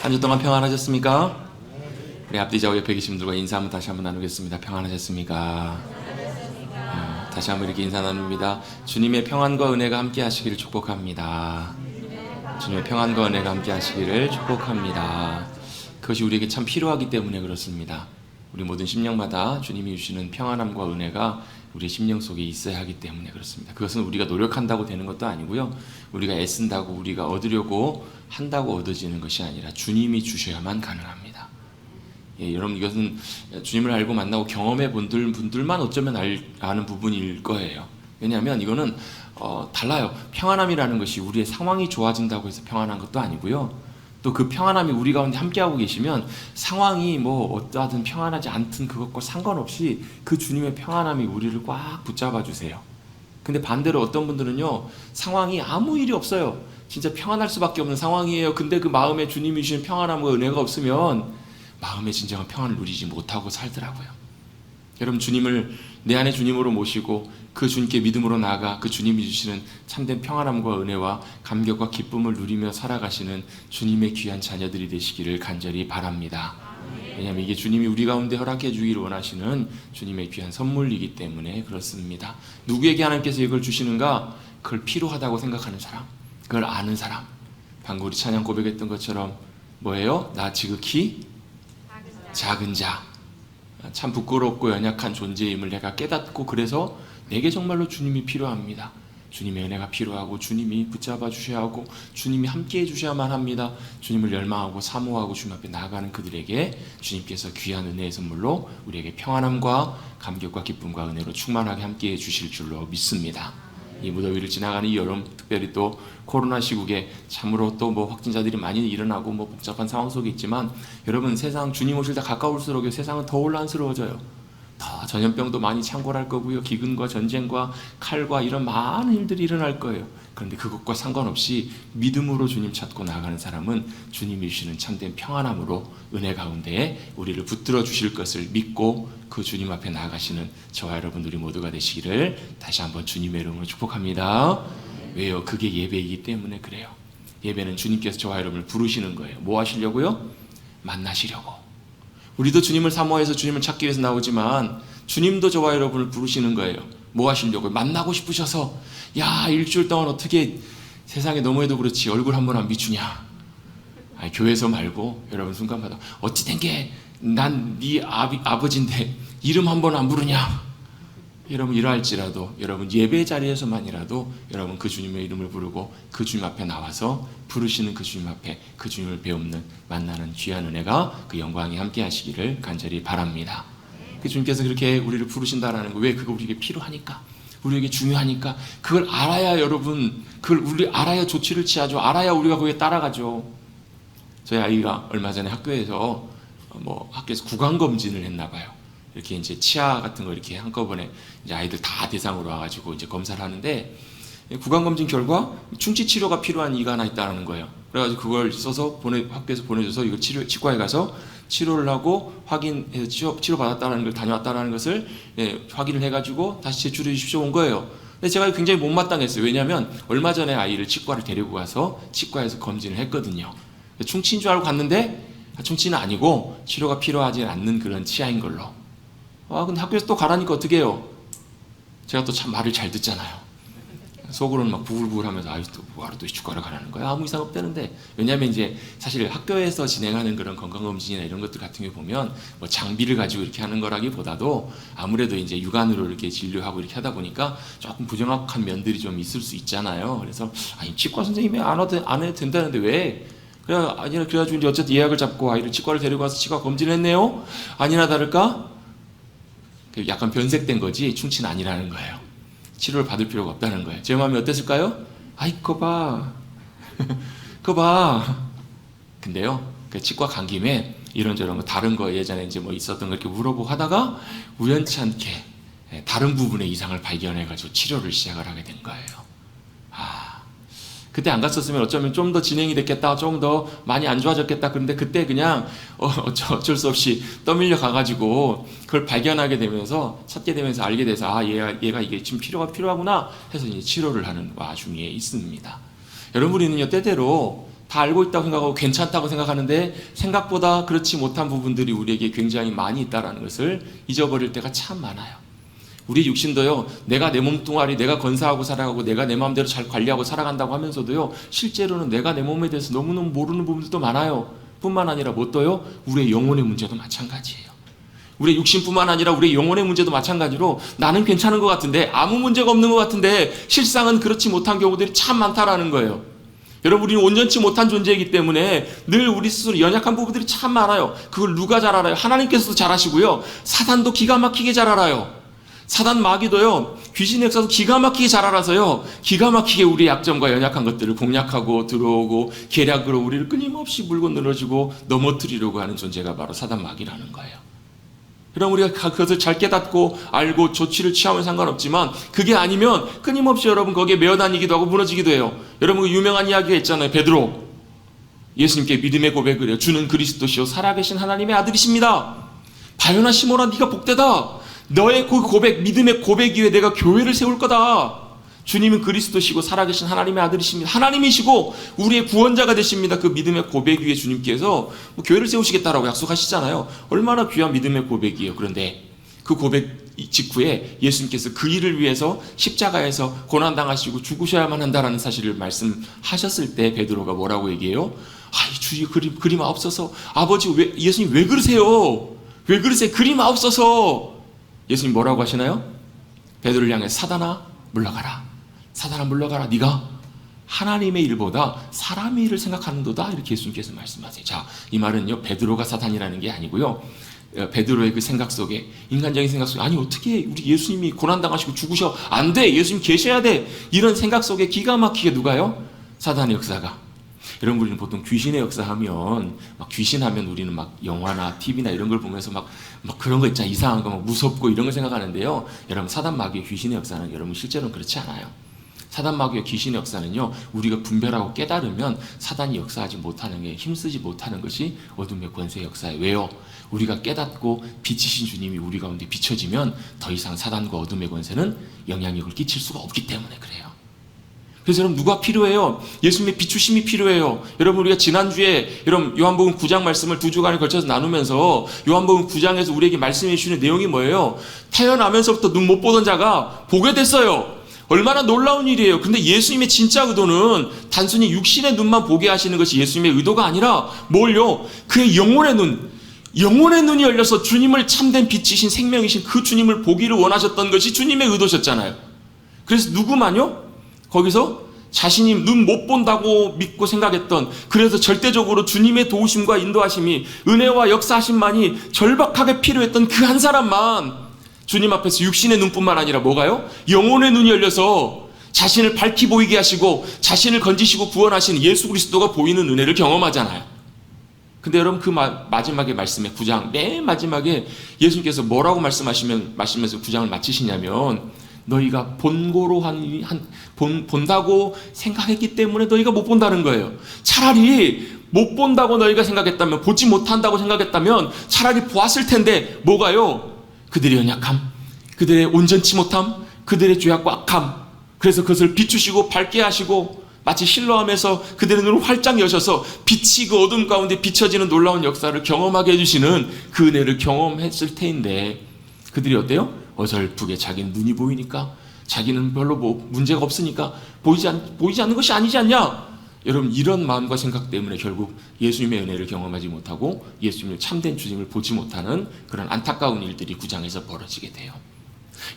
한 주 동안 평안하셨습니까? 우리 앞뒤 좌우 옆에 계신 분들과 인사 한번 다시 한번 나누겠습니다. 평안하셨습니까? 다시 한번 이렇게 인사 나눕니다. 주님의 평안과 은혜가 함께 하시기를 축복합니다. 주님의 평안과 은혜가 함께 하시기를 축복합니다. 그것이 우리에게 참 필요하기 때문에 그렇습니다. 우리 모든 심령마다 주님이 주시는 평안함과 은혜가 우리 심령 속에 있어야 하기 때문에 그렇습니다. 그것은 우리가 노력한다고 되는 것도 아니고요, 우리가 애쓴다고 우리가 얻으려고 한다고 얻어지는 것이 아니라 주님이 주셔야만 가능합니다. 여러분, 이것은 주님을 알고 만나고 경험해 본 분들만 어쩌면 아는 부분일 거예요. 왜냐하면 이거는 달라요. 평안함이라는 것이 우리의 상황이 좋아진다고 해서 평안한 것도 아니고요, 또 그 평안함이 우리 가운데 함께하고 계시면 상황이 뭐 어떠하든 평안하지 않든 그것과 상관없이 그 주님의 평안함이 우리를 꽉 붙잡아 주세요. 근데 반대로 어떤 분들은요, 상황이 아무 일이 없어요. 진짜 평안할 수밖에 없는 상황이에요. 근데 그 마음에 주님이 주신 평안함과 은혜가 없으면 마음의 진정한 평안을 누리지 못하고 살더라고요. 여러분, 주님을 내 안에 주님으로 모시고 그 주님께 믿음으로 나아가 그 주님이 주시는 참된 평안함과 은혜와 감격과 기쁨을 누리며 살아가시는 주님의 귀한 자녀들이 되시기를 간절히 바랍니다. 왜냐하면 이게 주님이 우리 가운데 허락해 주기를 원하시는 주님의 귀한 선물이기 때문에 그렇습니다. 누구에게 하나님께서 이걸 주시는가? 그걸 필요하다고 생각하는 사람, 그걸 아는 사람. 방금 우리 찬양 고백했던 것처럼 뭐예요? 나 지극히 작은 자, 참 부끄럽고 연약한 존재임을 내가 깨닫고, 그래서 내게 정말로 주님이 필요합니다. 주님의 은혜가 필요하고 주님이 붙잡아 주셔야 하고 주님이 함께해 주셔야만 합니다. 주님을 열망하고 사모하고 주님 앞에 나아가는 그들에게 주님께서 귀한 은혜의 선물로 우리에게 평안함과 감격과 기쁨과 은혜로 충만하게 함께해 주실 줄로 믿습니다. 이 무더위를 지나가는 이 여름, 특별히 또 코로나 시국에 참으로 또 뭐 확진자들이 많이 일어나고 뭐 복잡한 상황 속에 있지만, 여러분, 세상 주님 오실 때 가까울수록 세상은 더 혼란스러워져요. 더 전염병도 많이 창궐할 거고요, 기근과 전쟁과 칼과 이런 많은 일들이 일어날 거예요. 그런데 그것과 상관없이 믿음으로 주님 찾고 나아가는 사람은 주님이 주시는 참된 평안함으로 은혜 가운데 우리를 붙들어 주실 것을 믿고 그 주님 앞에 나아가시는 저와 여러분들이 모두가 되시기를 다시 한번 주님의 이름으로 축복합니다. 왜요? 그게 예배이기 때문에 그래요. 예배는 주님께서 저와 여러분을 부르시는 거예요. 뭐 하시려고요? 만나시려고. 우리도 주님을 사모해서 주님을 찾기 위해서 나오지만 주님도 저와 여러분을 부르시는 거예요. 뭐 하시려고요? 만나고 싶으셔서, 야, 일주일 동안 어떻게 세상에 너무해도 그렇지 얼굴 한 번 안 비추냐? 아니, 교회에서 말고 여러분 순간마다 어찌 된 게 난 네 아버지인데 이름 한 번 안 부르냐? 여러분, 이러할지라도 여러분 예배 자리에서만이라도 여러분 그 주님의 이름을 부르고 그 주님 앞에 나와서 부르시는 그 주님 앞에 그 주님을 배우는 만나는 귀한 은혜가, 그 영광이 함께 하시기를 간절히 바랍니다. 그 주님께서 그렇게 우리를 부르신다라는 거, 왜? 그거 우리에게 필요하니까, 우리에게 중요하니까. 그걸 알아야 여러분, 그걸 우리 알아야 조치를 취하죠. 알아야 우리가 거기에 따라가죠. 저희 아이가 얼마 전에 학교에서 학교에서 구강 검진을 했나 봐요. 이렇게 이제 치아 같은 거 이렇게 한꺼번에 이제 아이들 다 대상으로 와가지고 이제 검사를 하는데, 구강검진 결과 충치 치료가 필요한 이가 하나 있다는 거예요. 그래가지고 그걸 써서 학교에서 보내줘서 이걸 치과에 가서 치료를 하고 확인해서 치료받았다는 걸, 다녀왔다는 것을 확인을 해가지고 다시 제출해 주십시오 온 거예요. 근데 제가 굉장히 못마땅했어요. 왜냐하면 얼마 전에 아이를 치과를 데리고 가서 치과에서 검진을 했거든요. 충치인 줄 알고 갔는데 충치는 아니고 치료가 필요하지 않는 그런 치아인 걸로. 근데 학교에서 또 가라니까 어떻게 해요? 제가 또 참 말을 잘 듣잖아요. 속으로는 막 부글부글 하면서, 또 뭐하러 또 치과를 가라는 거야? 아무 이상 없다는데. 왜냐하면 이제 사실 학교에서 진행하는 그런 건강검진이나 이런 것들 같은 게 보면 뭐 장비를 가지고 이렇게 하는 거라기보다도 아무래도 이제 육안으로 이렇게 진료하고 이렇게 하다 보니까 조금 부정확한 면들이 좀 있을 수 있잖아요. 그래서 치과 선생님이 안 해도 된다는데 왜? 그래가지고 이제 어쨌든 예약을 잡고 아이를 치과를 데리고 가서 치과 검진을 했네요. 아니나 다를까? 약간 변색된 거지 충치는 아니라는 거예요. 치료를 받을 필요가 없다는 거예요. 제 마음이 어땠을까요? 그거 봐. 그거 봐. 근데요, 그 치과 간 김에 이런저런 거, 다른 거 예전에 이제 뭐 있었던 거 이렇게 물어보고 하다가 우연치 않게 다른 부분의 이상을 발견해가지고 치료를 시작을 하게 된 거예요. 그때 안 갔었으면 어쩌면 좀 더 진행이 됐겠다, 좀 더 많이 안 좋아졌겠다. 그런데 그때 그냥 어쩔 수 없이 떠밀려 가가지고 그걸 발견하게 되면서, 찾게 되면서 알게 돼서, 얘가 이게 지금 필요하구나 해서 이제 치료를 하는 와중에 있습니다. 여러분, 우리는요, 때때로 다 알고 있다고 생각하고 괜찮다고 생각하는데 생각보다 그렇지 못한 부분들이 우리에게 굉장히 많이 있다는 것을 잊어버릴 때가 참 많아요. 우리 육신도요, 내가 내 몸뚱아리 내가 건사하고 살아가고 내가 내 마음대로 잘 관리하고 살아간다고 하면서도요, 실제로는 내가 내 몸에 대해서 너무너무 모르는 부분들도 많아요. 뿐만 아니라 무엇도요? 우리의 영혼의 문제도 마찬가지예요. 우리의 육신뿐만 아니라 우리의 영혼의 문제도 마찬가지로 나는 괜찮은 것 같은데, 아무 문제가 없는 것 같은데 실상은 그렇지 못한 경우들이 참 많다라는 거예요. 여러분, 우리는 온전치 못한 존재이기 때문에 늘 우리 스스로 연약한 부분들이 참 많아요. 그걸 누가 잘 알아요? 하나님께서도 잘 아시고요, 사단도 기가 막히게 잘 알아요. 사단 마귀도요, 귀신의 역사도 기가 막히게 잘 알아서요, 기가 막히게 우리의 약점과 연약한 것들을 공략하고 들어오고 계략으로 우리를 끊임없이 물고 늘어지고 넘어뜨리려고 하는 존재가 바로 사단 마귀라는 거예요. 그럼 우리가 그것을 잘 깨닫고 알고 조치를 취하면 상관없지만, 그게 아니면 끊임없이 여러분 거기에 매어 다니기도 하고 무너지기도 해요. 여러분, 그 유명한 이야기가 있잖아요. 베드로, 예수님께 믿음의 고백을 해요. 주는 그리스도시요 살아계신 하나님의 아들이십니다. 바요나 시몬아, 네가 복되다. 너의 그 고백, 믿음의 고백 위에 내가 교회를 세울 거다. 주님은 그리스도시고 살아계신 하나님의 아들이십니다. 하나님이시고 우리의 구원자가 되십니다. 그 믿음의 고백 위에 주님께서 교회를 세우시겠다라고 약속하시잖아요. 얼마나 귀한 믿음의 고백이에요. 그런데 그 고백 직후에 예수님께서 그 일을 위해서 십자가에서 고난당하시고 죽으셔야만 한다라는 사실을 말씀하셨을 때 베드로가 뭐라고 얘기해요? 주의 그림 없어서, 아버지 예수님 왜 그러세요? 왜 그러세요? 그림 없어서. 예수님 뭐라고 하시나요? 베드로를 향해 사단아 물러가라. 사단아 물러가라. 네가 하나님의 일보다 사람의 일을 생각하는도다. 이렇게 예수님께서 말씀하세요. 자, 이 말은요, 베드로가 사단이라는 게 아니고요, 베드로의 그 생각 속에, 인간적인 생각 속에, 아니 어떻게 우리 예수님이 고난당하시고 죽으셔, 안 돼, 예수님 계셔야 돼, 이런 생각 속에 기가 막히게 누가요? 사단의 역사가. 여러분, 우리는 보통 귀신의 역사하면, 막 귀신하면 우리는 막 영화나 TV나 이런 걸 보면서 막 그런 거 있잖아요. 이상한 거, 막 무섭고 이런 걸 생각하는데요. 여러분, 사단 마귀의 귀신의 역사는 여러분 실제로는 그렇지 않아요. 사단 마귀의 귀신의 역사는요, 우리가 분별하고 깨달으면 사단이 역사하지 못하는 게, 힘쓰지 못하는 것이 어둠의 권세의 역사예요. 왜요? 우리가 깨닫고 빛이신 주님이 우리 가운데 비춰지면 더 이상 사단과 어둠의 권세는 영향력을 끼칠 수가 없기 때문에 그래요. 그래서 여러분, 누가 필요해요? 예수님의 비추심이 필요해요. 여러분, 우리가 지난주에 여러분 요한복음 9장 말씀을 2주간에 걸쳐서 나누면서 요한복음 9장에서 우리에게 말씀해 주시는 내용이 뭐예요? 태어나면서부터 눈 못 보던 자가 보게 됐어요. 얼마나 놀라운 일이에요. 근데 예수님의 진짜 의도는 단순히 육신의 눈만 보게 하시는 것이 예수님의 의도가 아니라 뭘요? 그의 영혼의 눈이 열려서 주님을 참된 빛이신 생명이신 그 주님을 보기를 원하셨던 것이 주님의 의도셨잖아요. 그래서 누구만요? 거기서 자신이 눈 못 본다고 믿고 생각했던, 그래서 절대적으로 주님의 도우심과 인도하심이, 은혜와 역사하심만이 절박하게 필요했던 그 한 사람만 주님 앞에서 육신의 눈뿐만 아니라 뭐가요? 영혼의 눈이 열려서 자신을 밝히 보이게 하시고 자신을 건지시고 구원하시는 예수 그리스도가 보이는 은혜를 경험하잖아요. 근데 여러분, 그 마지막에 말씀의 9장 맨 마지막에 예수님께서 뭐라고 말씀하시면서 9장을 마치시냐면, 너희가 본고로 본다고 생각했기 때문에 너희가 못 본다는 거예요. 차라리 못 본다고 너희가 생각했다면, 보지 못한다고 생각했다면 차라리 보았을 텐데, 뭐가요? 그들의 연약함, 그들의 온전치 못함, 그들의 죄악과 악함. 그래서 그것을 비추시고 밝게 하시고 마치 실로암에서 그들의 눈을 활짝 여셔서 빛이 그 어둠 가운데 비춰지는 놀라운 역사를 경험하게 해주시는 그 은혜를 경험했을 테인데, 그들이 어때요? 어설프게 자기는 눈이 보이니까, 자기는 별로 문제가 없으니까 보이지 않는 것이 아니지 않냐? 여러분, 이런 마음과 생각 때문에 결국 예수님의 은혜를 경험하지 못하고 예수님의 참된 주님을 보지 못하는 그런 안타까운 일들이 9장에서 벌어지게 돼요.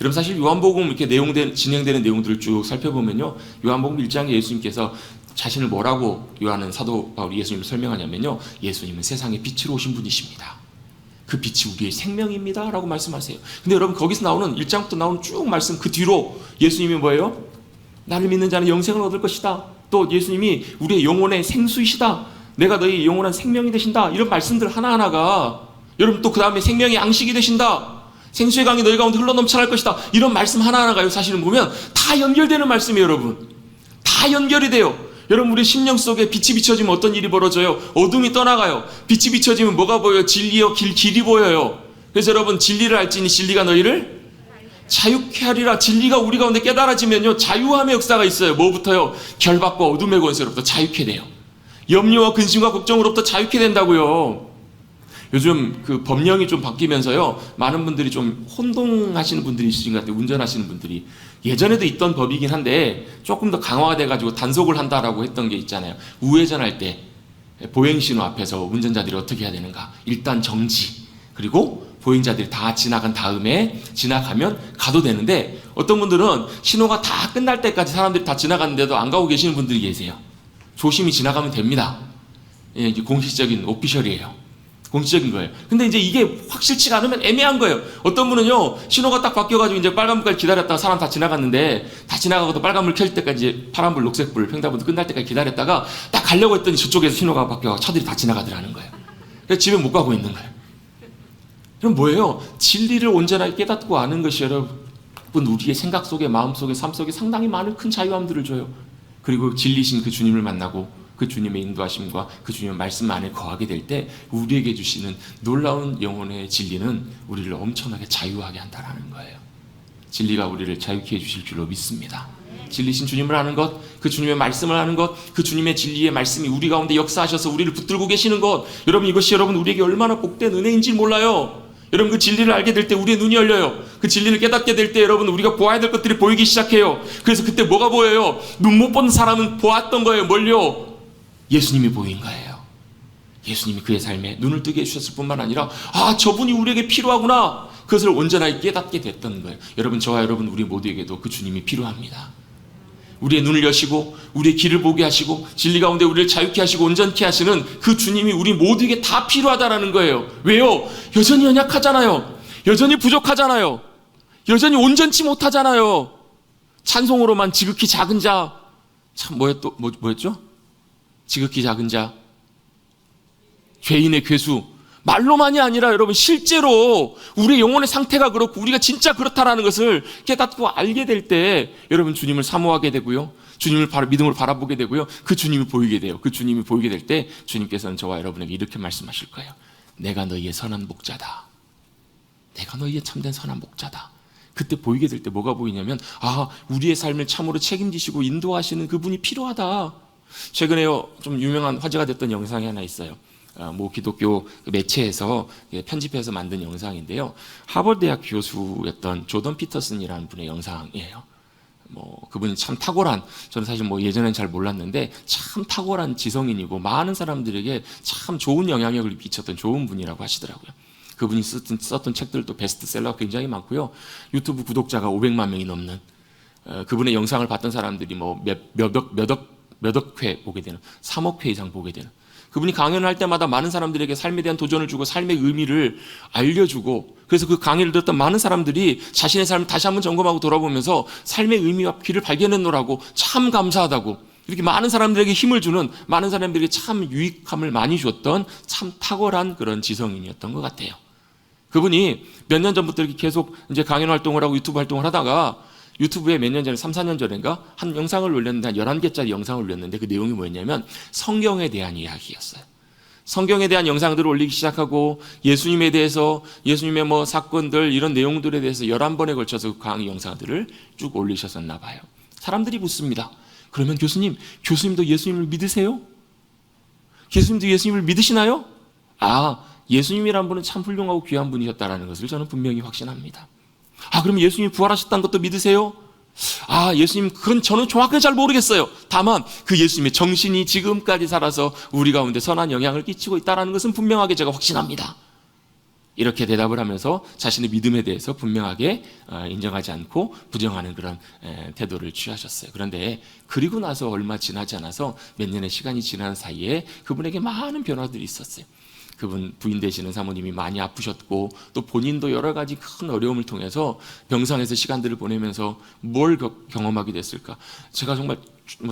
여러분, 사실 요한복음 이렇게 진행되는 내용들을 쭉 살펴보면요, 요한복음 1장에 예수님께서 자신을 뭐라고 요한은 사도 바울이 예수님을 설명하냐면요, 예수님은 세상의 빛으로 오신 분이십니다. 그 빛이 우리의 생명입니다 라고 말씀하세요. 근데 여러분, 거기서 나오는 1장부터 나오는 쭉 말씀 그 뒤로 예수님이 뭐예요? 나를 믿는 자는 영생을 얻을 것이다. 또 예수님이 우리의 영혼의 생수이시다. 내가 너희 영원한 생명이 되신다. 이런 말씀들 하나하나가, 여러분, 또 그 다음에 생명의 양식이 되신다. 생수의 강이 너희 가운데 흘러넘쳐날 것이다. 이런 말씀 하나하나가요, 사실은 보면 다 연결되는 말씀이에요. 여러분, 다 연결이 돼요. 여러분, 우리 심령 속에 빛이 비춰지면 어떤 일이 벌어져요? 어둠이 떠나가요. 빛이 비춰지면 뭐가 보여요? 진리요 길이 보여요. 그래서 여러분, 진리를 알지니 진리가 너희를 자유케 하리라. 진리가 우리 가운데 깨달아지면요, 자유함의 역사가 있어요. 뭐부터요? 결박과 어둠의 권세로부터 자유케 돼요. 염려와 근심과 걱정으로부터 자유케 된다고요. 요즘 그 법령이 좀 바뀌면서요, 많은 분들이 좀 혼동하시는 분들이 있으신 것 같아요. 운전하시는 분들이. 예전에도 있던 법이긴 한데 조금 더 강화돼가지고 단속을 한다라고 했던 게 있잖아요. 우회전할 때 보행신호 앞에서 운전자들이 어떻게 해야 되는가. 일단 정지, 그리고 보행자들이 다 지나간 다음에 지나가면 가도 되는데, 어떤 분들은 신호가 다 끝날 때까지 사람들이 다 지나갔는데도 안 가고 계시는 분들이 계세요. 조심히 지나가면 됩니다. 예, 이게 공식적인 오피셜이에요. 공식적인 거예요. 근데 이제 이게 확실치가 않으면 애매한 거예요. 어떤 분은요, 신호가 딱 바뀌어가지고 이제 빨간불까지 기다렸다가 사람 다 지나갔는데, 다 지나가고도 빨간불 켤 때까지 파란불, 녹색불, 횡단불 끝날 때까지 기다렸다가 딱 가려고 했더니 저쪽에서 신호가 바뀌어서 차들이 다 지나가더라는 거예요. 그래서 집에 못 가고 있는 거예요. 그럼 뭐예요? 진리를 온전하게 깨닫고 아는 것이 여러분 우리의 생각 속에, 마음 속에, 삶 속에 상당히 많은 큰 자유함들을 줘요. 그리고 진리신 그 주님을 만나고 그 주님의 인도하심과 그 주님의 말씀 안에 거하게 될 때 우리에게 주시는 놀라운 영혼의 진리는 우리를 엄청나게 자유하게 한다는 거예요. 진리가 우리를 자유케 해주실 줄로 믿습니다. 진리신 주님을 아는 것, 그 주님의 말씀을 아는 것, 그 주님의 진리의 말씀이 우리 가운데 역사하셔서 우리를 붙들고 계시는 것, 여러분 이것이 여러분 우리에게 얼마나 복된 은혜인지 몰라요. 여러분 그 진리를 알게 될 때 우리의 눈이 열려요. 그 진리를 깨닫게 될 때 여러분 우리가 보아야 될 것들이 보이기 시작해요. 그래서 그때 뭐가 보여요? 눈 못 본 사람은 보았던 거예요. 뭘요? 예수님이 보인 거예요. 예수님이 그의 삶에 눈을 뜨게 해주셨을 뿐만 아니라 저분이 우리에게 필요하구나, 그것을 온전하게 깨닫게 됐던 거예요. 여러분 저와 여러분 우리 모두에게도 그 주님이 필요합니다. 우리의 눈을 여시고 우리의 길을 보게 하시고 진리 가운데 우리를 자유케 하시고 온전케 하시는 그 주님이 우리 모두에게 다 필요하다라는 거예요. 왜요? 여전히 연약하잖아요. 여전히 부족하잖아요. 여전히 온전치 못하잖아요. 찬송으로만 지극히 작은 자, 참 뭐였죠? 지극히 작은 자, 죄인의 괴수, 말로만이 아니라 여러분 실제로 우리의 영혼의 상태가 그렇고 우리가 진짜 그렇다라는 것을 깨닫고 알게 될 때 여러분 주님을 사모하게 되고요, 주님을 믿음으로 바라보게 되고요, 그 주님이 보이게 돼요. 그 주님이 보이게 될 때 주님께서는 저와 여러분에게 이렇게 말씀하실 거예요. 내가 너희의 선한 목자다. 내가 너희의 참된 선한 목자다. 그때 보이게 될 때 뭐가 보이냐면 우리의 삶을 참으로 책임지시고 인도하시는 그분이 필요하다. 최근에요 좀 유명한 화제가 됐던 영상이 하나 있어요. 뭐 기독교 매체에서 편집해서 만든 영상인데요. 하버드 대학 교수였던 조던 피터슨이라는 분의 영상이에요. 그분이 참 탁월한, 저는 사실 예전엔 잘 몰랐는데 참 탁월한 지성인이고 많은 사람들에게 참 좋은 영향력을 미쳤던 좋은 분이라고 하시더라고요. 그분이 썼던 책들도 베스트셀러가 굉장히 많고요. 유튜브 구독자가 500만 명이 넘는, 그분의 영상을 봤던 사람들이 몇 억 회 보게 되는, 3억 회 이상 보게 되는, 그분이 강연을 할 때마다 많은 사람들에게 삶에 대한 도전을 주고 삶의 의미를 알려주고, 그래서 그 강의를 듣던 많은 사람들이 자신의 삶을 다시 한번 점검하고 돌아보면서 삶의 의미와 길을 발견했노라고 참 감사하다고, 이렇게 많은 사람들에게 힘을 주는, 많은 사람들에게 참 유익함을 많이 줬던 참 탁월한 그런 지성인이었던 것 같아요. 그분이 몇 년 전부터 이렇게 계속 이제 강연 활동을 하고 유튜브 활동을 하다가 유튜브에 몇 년 전에 3, 4년 전인가 한 영상을 올렸는데, 한 11개짜리 영상을 올렸는데 그 내용이 뭐였냐면 성경에 대한 이야기였어요. 성경에 대한 영상들을 올리기 시작하고 예수님에 대해서, 예수님의 사건들 이런 내용들에 대해서 11번에 걸쳐서 그 강의 영상들을 쭉 올리셨었나 봐요. 사람들이 묻습니다. 그러면 교수님도 예수님을 믿으세요? 예수님도 예수님을 믿으시나요? 예수님이란 분은 참 훌륭하고 귀한 분이셨다는 것을 저는 분명히 확신합니다. 그럼 예수님이 부활하셨다는 것도 믿으세요? 예수님, 그건 저는 정확하게 잘 모르겠어요. 다만 그 예수님의 정신이 지금까지 살아서 우리 가운데 선한 영향을 끼치고 있다는 것은 분명하게 제가 확신합니다. 이렇게 대답을 하면서 자신의 믿음에 대해서 분명하게 인정하지 않고 부정하는 그런 태도를 취하셨어요. 그런데 그리고 나서 얼마 지나지 않아서 몇 년의 시간이 지난 사이에 그분에게 많은 변화들이 있었어요. 그분 부인 되시는 사모님이 많이 아프셨고, 또 본인도 여러 가지 큰 어려움을 통해서 병상에서 시간들을 보내면서 뭘 경험하게 됐을까? 제가 정말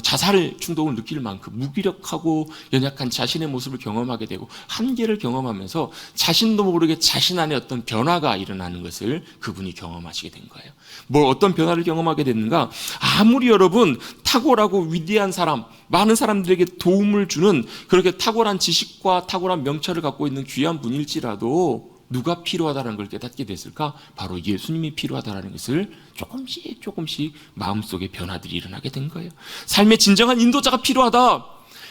자살 충동을 느낄 만큼 무기력하고 연약한 자신의 모습을 경험하게 되고 한계를 경험하면서 자신도 모르게 자신 안에 어떤 변화가 일어나는 것을 그분이 경험하시게 된 거예요. 어떤 변화를 경험하게 됐는가? 아무리 여러분 탁월하고 위대한 사람, 많은 사람들에게 도움을 주는 그렇게 탁월한 지식과 탁월한 명철을 갖고 있는 귀한 분일지라도 누가 필요하다는 걸 깨닫게 됐을까? 바로 예수님이 필요하다는 것을 조금씩 마음속에 변화들이 일어나게 된 거예요. 삶의 진정한 인도자가 필요하다.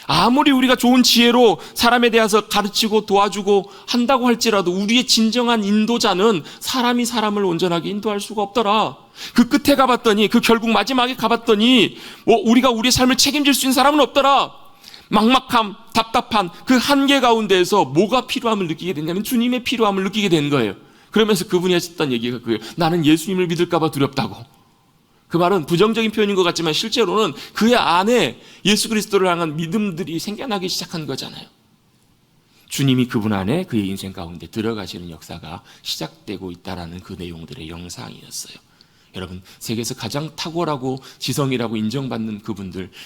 아무리 우리가 좋은 지혜로 사람에 대해서 가르치고 도와주고 한다고 할지라도 우리의 진정한 인도자는 사람이 사람을 온전하게 인도할 수가 없더라. 그 끝에 가봤더니, 그 결국 마지막에 가봤더니 우리가 우리의 삶을 책임질 수 있는 사람은 없더라. 막막함, 답답한 그 한계 가운데에서 뭐가 필요함을 느끼게 됐냐면 주님의 필요함을 느끼게 된 거예요. 그러면서 그분이 하셨던 얘기가 그거예요. 나는 예수님을 믿을까 봐 두렵다고. 그 말은 부정적인 표현인 것 같지만 실제로는 그의 안에 예수 그리스도를 향한 믿음들이 생겨나기 시작한 거잖아요. 주님이 그분 안에 그의 인생 가운데 들어가시는 역사가 시작되고 있다는 그 내용들의 영상이었어요. 여러분, 세계에서 가장 탁월하고 지성이라고 인정받는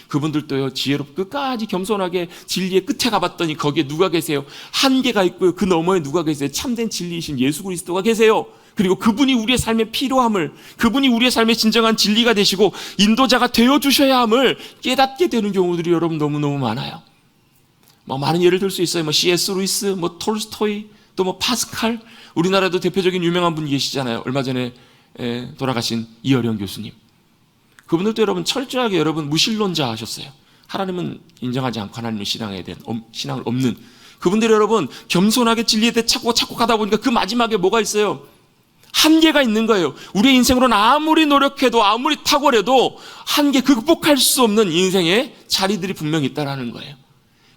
그분들도요, 지혜롭고 끝까지 겸손하게 진리의 끝에 가봤더니 거기에 누가 계세요? 한계가 있고요, 그 너머에 누가 계세요? 참된 진리이신 예수 그리스도가 계세요. 그리고 그분이 우리의 삶의 필요함을, 그분이 우리의 삶의 진정한 진리가 되시고 인도자가 되어주셔야 함을 깨닫게 되는 경우들이 여러분 너무너무 많아요. 많은 예를 들 수 있어요. C.S. 루이스, 톨스토이, 또 파스칼, 우리나라에도 대표적인 유명한 분 계시잖아요. 얼마 전에 돌아가신 이어령 교수님. 그분들도 여러분 철저하게 여러분 무신론자 하셨어요. 하나님은 인정하지 않고 하나님의 신앙에 대한 신앙을 없는 그분들이 여러분 겸손하게 진리에 대해 찾고 가다 보니까 그 마지막에 뭐가 있어요? 한계가 있는 거예요. 우리의 인생으로는 아무리 노력해도 아무리 탁월해도 한계 극복할 수 없는 인생의 자리들이 분명히 있다는 거예요.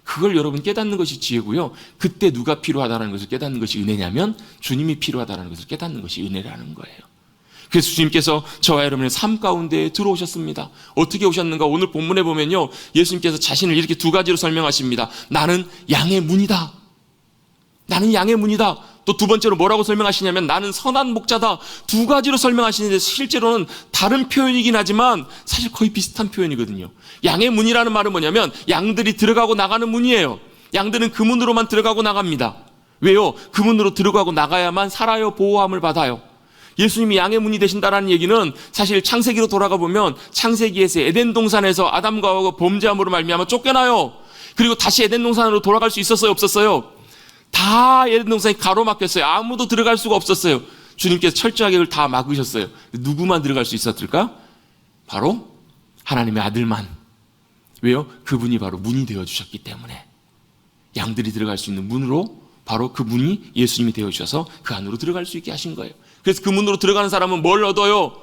그걸 여러분 깨닫는 것이 지혜고요. 그때 누가 필요하다는 것을 깨닫는 것이 은혜냐면 주님이 필요하다는 것을 깨닫는 것이 은혜라는 거예요. 그래서 주님께서 저와 여러분의 삶 가운데 들어오셨습니다. 어떻게 오셨는가? 오늘 본문에 보면요, 예수님께서 자신을 이렇게 두 가지로 설명하십니다. 나는 양의 문이다. 나는 양의 문이다. 또 두 번째로 뭐라고 설명하시냐면 나는 선한 목자다. 두 가지로 설명하시는데 실제로는 다른 표현이긴 하지만 사실 거의 비슷한 표현이거든요. 양의 문이라는 말은 뭐냐면 양들이 들어가고 나가는 문이에요. 양들은 그 문으로만 들어가고 나갑니다. 왜요? 그 문으로 들어가고 나가야만 살아요, 보호함을 받아요. 예수님이 양의 문이 되신다는 얘기는 사실 창세기로 돌아가 보면 창세기에서 에덴 동산에서 아담과 하와가 범죄함으로 말미암아 쫓겨나요. 그리고 다시 에덴 동산으로 돌아갈 수 있었어요, 없었어요? 다 에덴 동산이 가로막혔어요. 아무도 들어갈 수가 없었어요. 주님께서 철저하게 그걸 다 막으셨어요. 누구만 들어갈 수 있었을까? 바로 하나님의 아들만. 왜요? 그분이 바로 문이 되어주셨기 때문에. 양들이 들어갈 수 있는 문으로 바로 그 문이 예수님이 되어주셔서 그 안으로 들어갈 수 있게 하신 거예요. 그래서 그 문으로 들어가는 사람은 뭘 얻어요?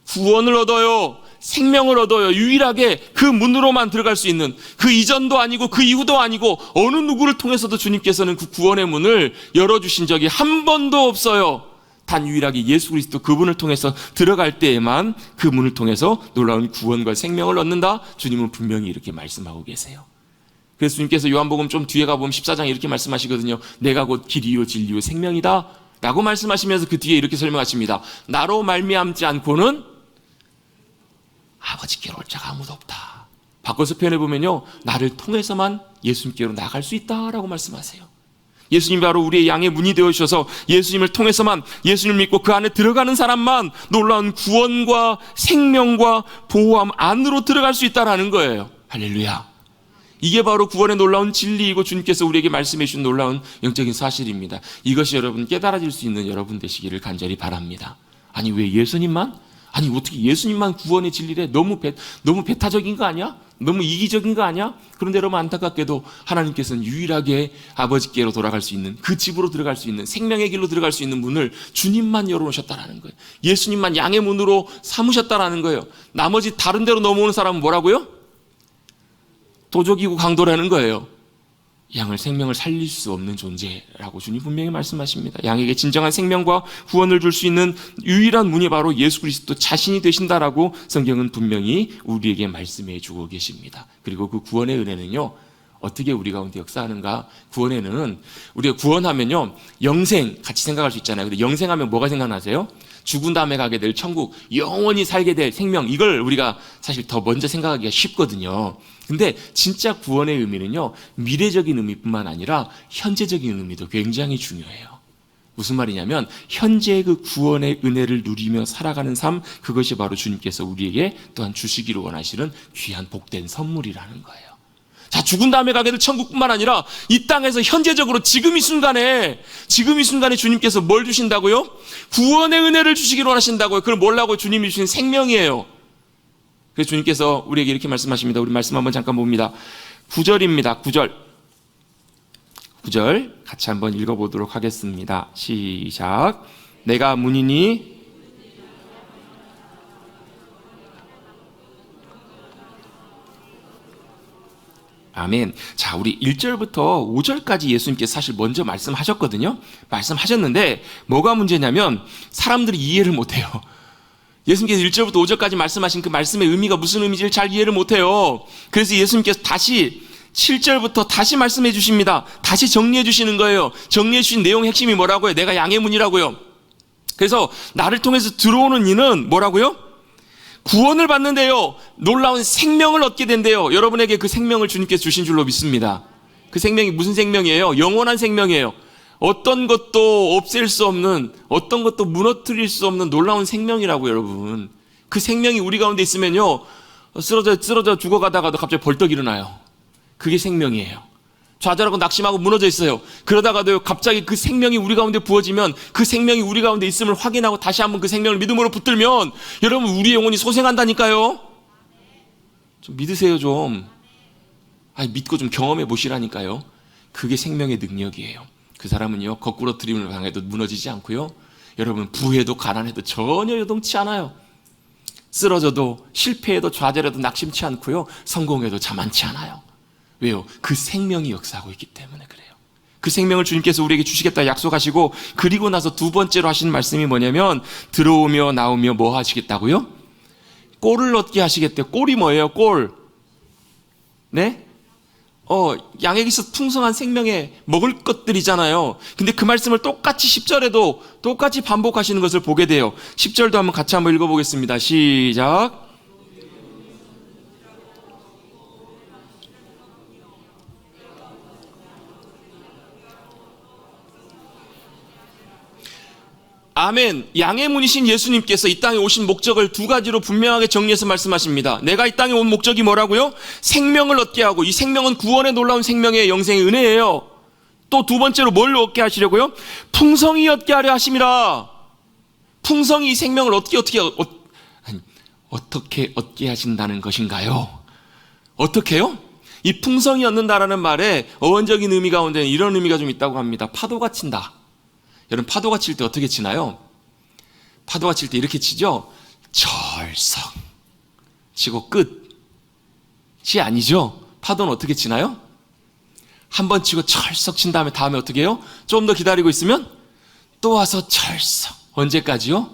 구원을 얻어요. 생명을 얻어요. 유일하게 그 문으로만 들어갈 수 있는, 그 이전도 아니고 그 이후도 아니고 어느 누구를 통해서도 주님께서는 그 구원의 문을 열어주신 적이 한 번도 없어요. 단 유일하게 예수 그리스도 그분을 통해서 들어갈 때에만 그 문을 통해서 놀라운 구원과 생명을 얻는다. 주님은 분명히 이렇게 말씀하고 계세요. 그래서 주님께서 요한복음 좀 뒤에 가보면 14장에 이렇게 말씀하시거든요. 내가 곧 길이요 진리요 생명이다 라고 말씀하시면서 그 뒤에 이렇게 설명하십니다. 나로 말미암지 않고는 아버지께로 올 자가 아무도 없다. 바꿔서 표현해보면요, 나를 통해서만 예수님께로 나갈 수 있다라고 말씀하세요. 예수님이 바로 우리의 양의 문이 되어주셔서 예수님을 통해서만, 예수님을 믿고 그 안에 들어가는 사람만 놀라운 구원과 생명과 보호함 안으로 들어갈 수 있다는 거예요. 할렐루야. 이게 바로 구원의 놀라운 진리이고 주님께서 우리에게 말씀해 주신 놀라운 영적인 사실입니다. 이것이 여러분 깨달아질 수 있는 여러분 되시기를 간절히 바랍니다. 아니 왜 예수님만? 아니 어떻게 예수님만 구원의 진리래? 너무 배타적인 거 아니야? 너무 이기적인 거 아니야? 그런데 여러분 안타깝게도 하나님께서는 유일하게 아버지께로 돌아갈 수 있는, 그 집으로 들어갈 수 있는, 생명의 길로 들어갈 수 있는 문을 주님만 열어놓으셨다는 거예요. 예수님만 양의 문으로 삼으셨다는 거예요. 나머지 다른 데로 넘어오는 사람은 뭐라고요? 도적이고 강도라는 거예요. 양을 생명을 살릴 수 없는 존재라고 주님 분명히 말씀하십니다. 양에게 진정한 생명과 구원을 줄 수 있는 유일한 문이 바로 예수 그리스도 자신이 되신다라고 성경은 분명히 우리에게 말씀해 주고 계십니다. 그리고 그 구원의 은혜는요, 어떻게 우리 가운데 역사하는가? 구원의 은혜는 우리가 구원하면요, 영생 같이 생각할 수 있잖아요. 근데 영생하면 뭐가 생각나세요? 죽은 다음에 가게 될 천국, 영원히 살게 될 생명, 이걸 우리가 사실 더 먼저 생각하기가 쉽거든요. 근데 진짜 구원의 의미는요, 미래적인 의미뿐만 아니라 현재적인 의미도 굉장히 중요해요. 무슨 말이냐면 현재의 그 구원의 은혜를 누리며 살아가는 삶, 그것이 바로 주님께서 우리에게 또한 주시기를 원하시는 귀한 복된 선물이라는 거예요. 자, 죽은 다음에 가게 될 천국뿐만 아니라 이 땅에서 현재적으로 지금 이 순간에 주님께서 뭘 주신다고요? 구원의 은혜를 주시기를 원하신다고요. 그걸 뭐라고? 주님이 주신 생명이에요. 그래서 주님께서 우리에게 이렇게 말씀하십니다. 우리 말씀 한번 잠깐 봅니다. 9절입니다. 9절. 9절 같이 한번 읽어보도록 하겠습니다. 시작. 내가 문이니 아멘. 자, 우리 1절부터 5절까지 예수님께서 사실 먼저 말씀하셨거든요. 말씀하셨는데 뭐가 문제냐면 사람들이 이해를 못해요. 예수님께서 1절부터 5절까지 말씀하신 그 말씀의 의미가 무슨 의미인지를 잘 이해를 못해요. 그래서 예수님께서 다시 7절부터 다시 말씀해 주십니다. 다시 정리해 주시는 거예요. 정리해 주신 내용 핵심이 뭐라고요? 내가 양의 문이라고요. 그래서 나를 통해서 들어오는 이는 뭐라고요? 구원을 받는데요, 놀라운 생명을 얻게 된대요. 여러분에게 그 생명을 주님께서 주신 줄로 믿습니다. 그 생명이 무슨 생명이에요? 영원한 생명이에요. 어떤 것도 없앨 수 없는, 어떤 것도 무너뜨릴 수 없는 놀라운 생명이라고. 여러분, 그 생명이 우리 가운데 있으면요, 쓰러져 죽어가다가도 갑자기 벌떡 일어나요. 그게 생명이에요. 좌절하고 낙심하고 무너져 있어요. 그러다가도 갑자기 그 생명이 우리 가운데 부어지면, 그 생명이 우리 가운데 있음을 확인하고 다시 한번 그 생명을 믿음으로 붙들면 여러분, 우리 영혼이 소생한다니까요. 좀 믿으세요. 좀 믿고 좀 경험해 보시라니까요. 그게 생명의 능력이에요. 그 사람은요, 거꾸로 들임을 당해도 무너지지 않고요, 여러분, 부해도 가난해도 전혀 요동치 않아요. 쓰러져도 실패해도 좌절해도 낙심치 않고요, 성공해도 자만치 않아요. 왜요? 그 생명이 역사하고 있기 때문에 그래요. 그 생명을 주님께서 우리에게 주시겠다 약속하시고, 그리고 나서 두 번째로 하시는 말씀이 뭐냐면, 들어오며 나오며 뭐 하시겠다고요? 꼴을 얻게 하시겠대요. 꼴이 뭐예요? 꼴. 네? 양에게서 풍성한 생명에 먹을 것들이잖아요. 근데 그 말씀을 똑같이 10절에도 똑같이 반복하시는 것을 보게 돼요. 10절도 한번 같이 한번 읽어보겠습니다. 시작. 아멘. 양의 문이신 예수님께서 이 땅에 오신 목적을 두 가지로 분명하게 정리해서 말씀하십니다. 내가 이 땅에 온 목적이 뭐라고요? 생명을 얻게 하고, 이 생명은 구원의 놀라운 생명의 영생의 은혜예요. 또 두 번째로 뭘 얻게 하시려고요? 풍성히 얻게 하려 하심이라. 풍성히 이 생명을 어떻게 얻게 하신다는 것인가요? 어떻게요? 이 풍성히 얻는다라는 말에 어원적인 의미 가운데는 이런 의미가 좀 있다고 합니다. 파도가 친다. 여러분, 파도가 칠 때 어떻게 치나요? 파도가 칠 때 이렇게 치죠? 철썩 치고 끝이 아니죠. 파도는 어떻게 치나요? 한 번 치고 철썩 친 다음에 어떻게 해요? 좀 더 기다리고 있으면 또 와서 철썩. 언제까지요?